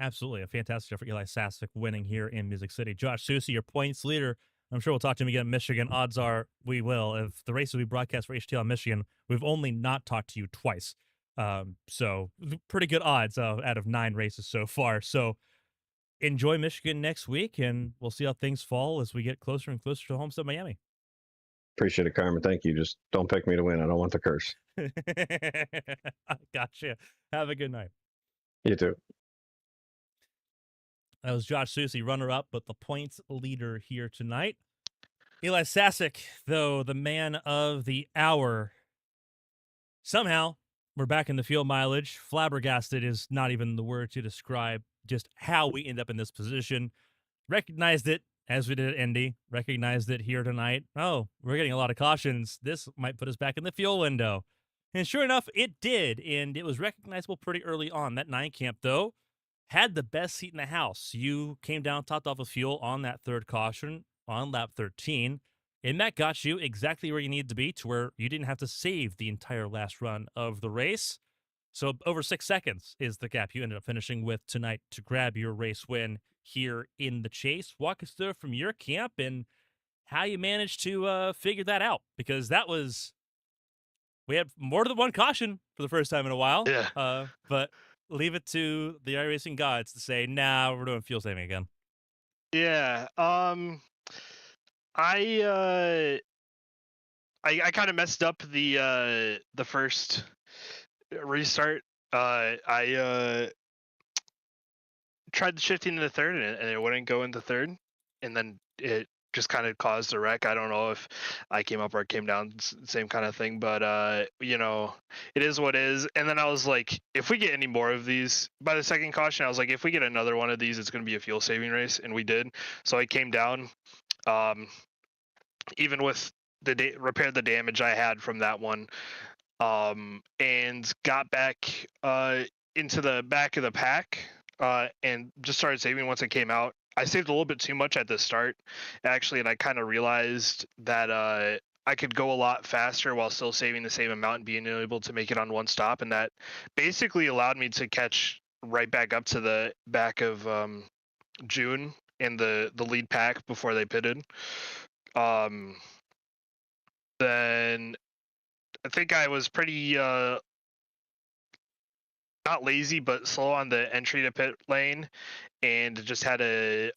Absolutely. A fantastic effort. Eli Sasek winning here in Music City. Josh Susie, your points leader. I'm sure we'll talk to him again in Michigan. Odds are we will. If the races we broadcast for HTL Michigan, we've only not talked to you twice. So pretty good odds out of 9 races so far. So enjoy Michigan next week, and we'll see how things fall as we get closer and closer to Homestead, Miami. Appreciate it, Carmen. Thank you. Just don't pick me to win. I don't want the curse. Gotcha. Have a good night. You too. That was Josh Susie, runner-up, but the points leader here tonight. Eli Sasek, though, the man of the hour. Somehow, we're back in the field mileage. Flabbergasted is not even the word to describe just how we end up in this position. Recognized it as we did at Indy. Recognized it here tonight. Oh, we're getting a lot of cautions. This might put us back in the fuel window. And sure enough, it did. And it was recognizable pretty early on. That 9 camp, though, had the best seat in the house. You came down, topped off of fuel on that 3rd caution on lap 13. And that got you exactly where you needed to be, to where you didn't have to save the entire last run of the race. So over 6 seconds is the gap you ended up finishing with tonight to grab your race win here in the chase. Walk us through from your camp and how you managed to figure that out, because we had more than one caution for the first time in a while. Yeah. But leave it to the iRacing gods to say, nah, we're doing fuel saving again. Yeah. I kind of messed up the first restart. I tried the shifting into 3rd and it wouldn't go into 3rd, and then it just kind of caused a wreck. I don't know if I came up or came down, same kind of thing, but it is what it is. And then I was like, if we get any more of these by the 2nd caution, I was like, if we get another one of these, it's going to be a fuel saving race, and we did. So I came down, even with repaired the damage I had from that one, and got back into the back of the pack, and just started saving once it came out. I saved a little bit too much at the start, actually, and I kind of realized that I could go a lot faster while still saving the same amount and being able to make it on one stop, and that basically allowed me to catch right back up to the back of June in the lead pack before they pitted. Then I think I was pretty not lazy, but slow on the entry to pit lane, and just had a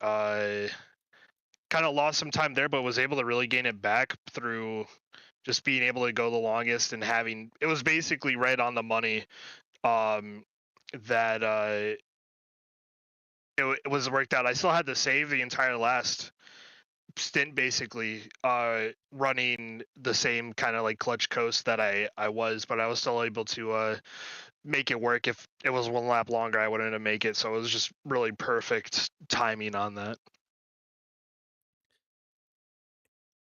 kind of lost some time there, but was able to really gain it back through just being able to go the longest and having it was basically right on the money. That it was worked out. I still had to save the entire last stint, basically running the same kind of like clutch coast that I was, but I was still able to make it work. If it was 1 lap longer, I wouldn't have make it, so it was just really perfect timing on that.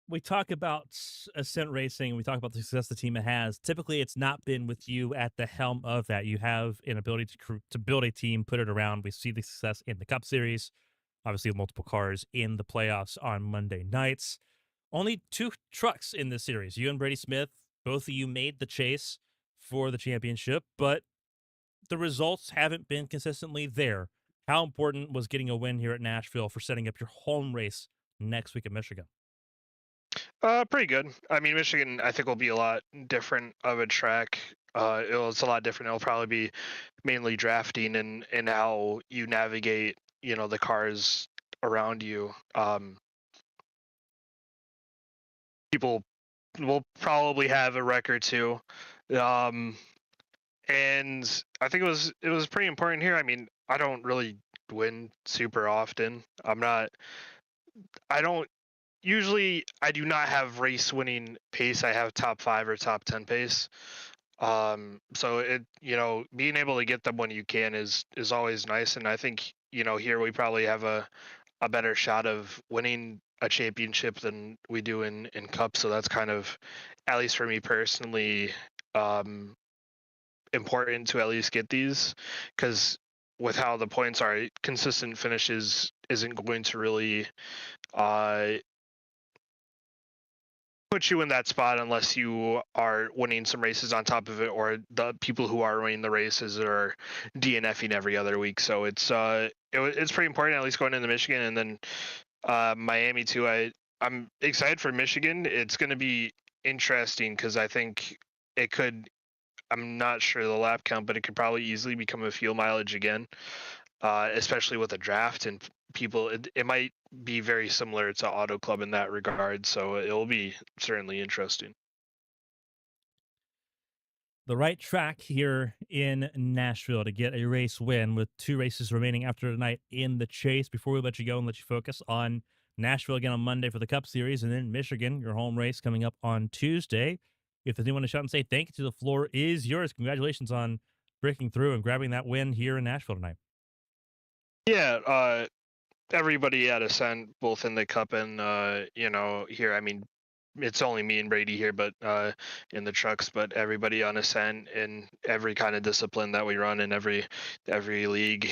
We talk about Ascent Racing, we talk about the success the team has. Typically, it's not been with you at the helm of that. You have an ability to build a team, put it around. We see the success in the Cup Series, obviously with multiple cars in the playoffs on Monday nights. Only 2 trucks in this series. You and Brady Smith, both of you made the chase for the championship, but the results haven't been consistently there. How important was getting a win here at Nashville for setting up your home race next week at Michigan? Pretty good. I mean, Michigan, I think, will be a lot different of a track It's a lot different. It'll probably be mainly drafting and how you navigate, the cars around you. People will probably have a wreck or two. Um, and I think it was pretty important here. I mean, I don't really win super often. I don't usually I do not have race winning pace. I have top 5 or top 10 pace. So being able to get them when you can is always nice, and I think, here we probably have a better shot of winning a championship than we do in Cup. So that's kind of, at least for me personally, um, important to at least get these, because with how the points are, consistent finishes isn't going to really uh, put you in that spot unless you are winning some races on top of it, or the people who are winning the races are DNFing every other week. So it's pretty important, at least going into Michigan, and then Miami too. I'm excited for Michigan. It's going to be interesting because I think it could. I'm not sure the lap count, but it could probably easily become a fuel mileage again, especially with a draft and people. It might be very similar to Auto Club in that regard, so it'll be certainly interesting. The right track here in Nashville to get a race win with 2 races remaining after tonight in the chase. Before we let you go and let you focus on Nashville again on Monday for the Cup Series, and then Michigan, your home race, coming up on Tuesday. If there's anyone to shout and say thank you to, the floor is yours. Congratulations on breaking through and grabbing that win here in Nashville tonight. Yeah, everybody at Ascent, both in the Cup and here. I mean, it's only me and Brady here, but in the trucks, but everybody on Ascent in every kind of discipline that we run in every league.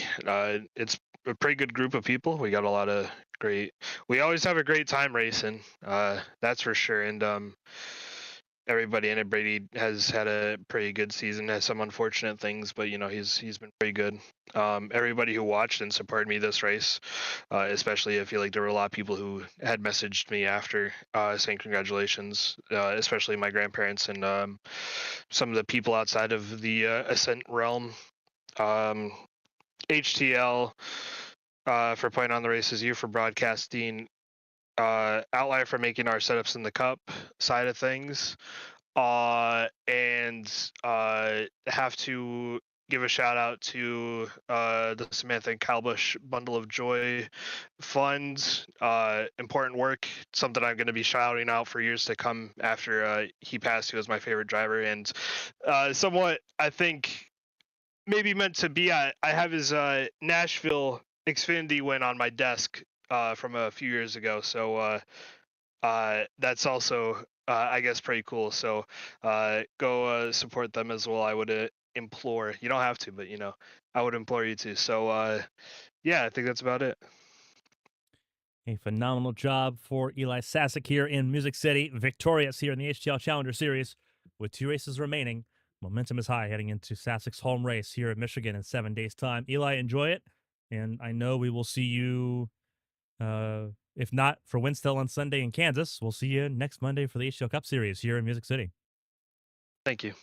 It's a pretty good group of people. We got a lot of great. We always have a great time racing. That's for sure. And everybody in it. Brady has had a pretty good season. Has some unfortunate things, but he's been pretty good. Everybody who watched and supported me this race, especially I feel like there were a lot of people who had messaged me after saying congratulations, especially my grandparents and some of the people outside of the Ascent realm. HTL for putting on the races, you for broadcasting, Outlier for making our setups in the Cup side of things, and have to give a shout out to the Samantha and Calbush Bundle of Joy Fund. Important work, something I'm going to be shouting out for years to come after he passed. He was my favorite driver, and somewhat, I think, maybe meant to be. I have his Nashville Xfinity win on my desk from a few years ago, so that's also I guess pretty cool. So go support them as well. I would implore. You don't have to, but I would implore you to. So yeah, I think that's about it. A phenomenal job for Eli Sasek here in Music City, victorious here in the HTL Challenger Series with 2 races remaining. Momentum is high heading into Sasek's home race here in Michigan in 7 days' time. Eli, enjoy it, and I know we will see you, if not for Winston on Sunday in Kansas, we'll see you next Monday for the HTL Cup Series here in Music City. Thank you.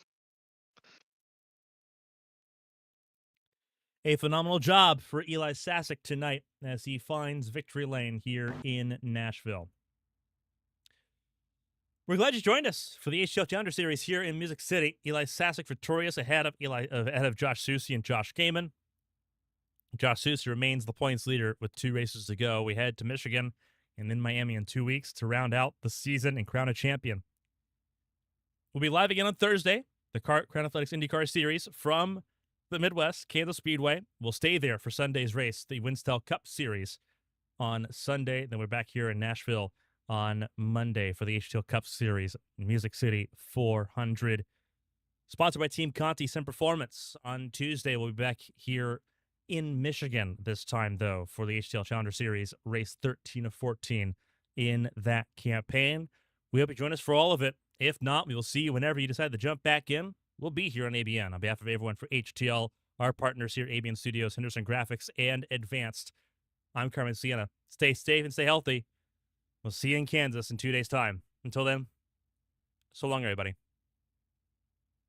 A phenomenal job for Eli Sasek tonight as he finds victory lane here in Nashville. We're glad you joined us for the HTL Challenger Series here in Music City. Eli Sasek victorious ahead of Josh Soucy and Josh Kamen. Josh Soucy remains the points leader with 2 races to go. We head to Michigan and then Miami in 2 weeks to round out the season and crown a champion. We'll be live again on Thursday, the Crown Athletics IndyCar Series from the Midwest, Kansas Speedway. We'll stay there for Sunday's race, the Winston Cup Series on Sunday. Then we're back here in Nashville on Monday for the HTL Cup Series, Music City 400. Sponsored by Team Conti Sim Performance. On Tuesday, we'll be back here in Michigan this time, though, for the HTL Challenger Series, race 13 of 14 in that campaign. We hope you join us for all of it. If not, we will see you whenever you decide to jump back in. We'll be here on ABN. On behalf of everyone for HTL, our partners here, ABN Studios, Henderson Graphics, and Advanced, I'm Carmen Sienna. Stay safe and stay healthy. We'll see you in Kansas in 2 days' time. Until then, so long, everybody.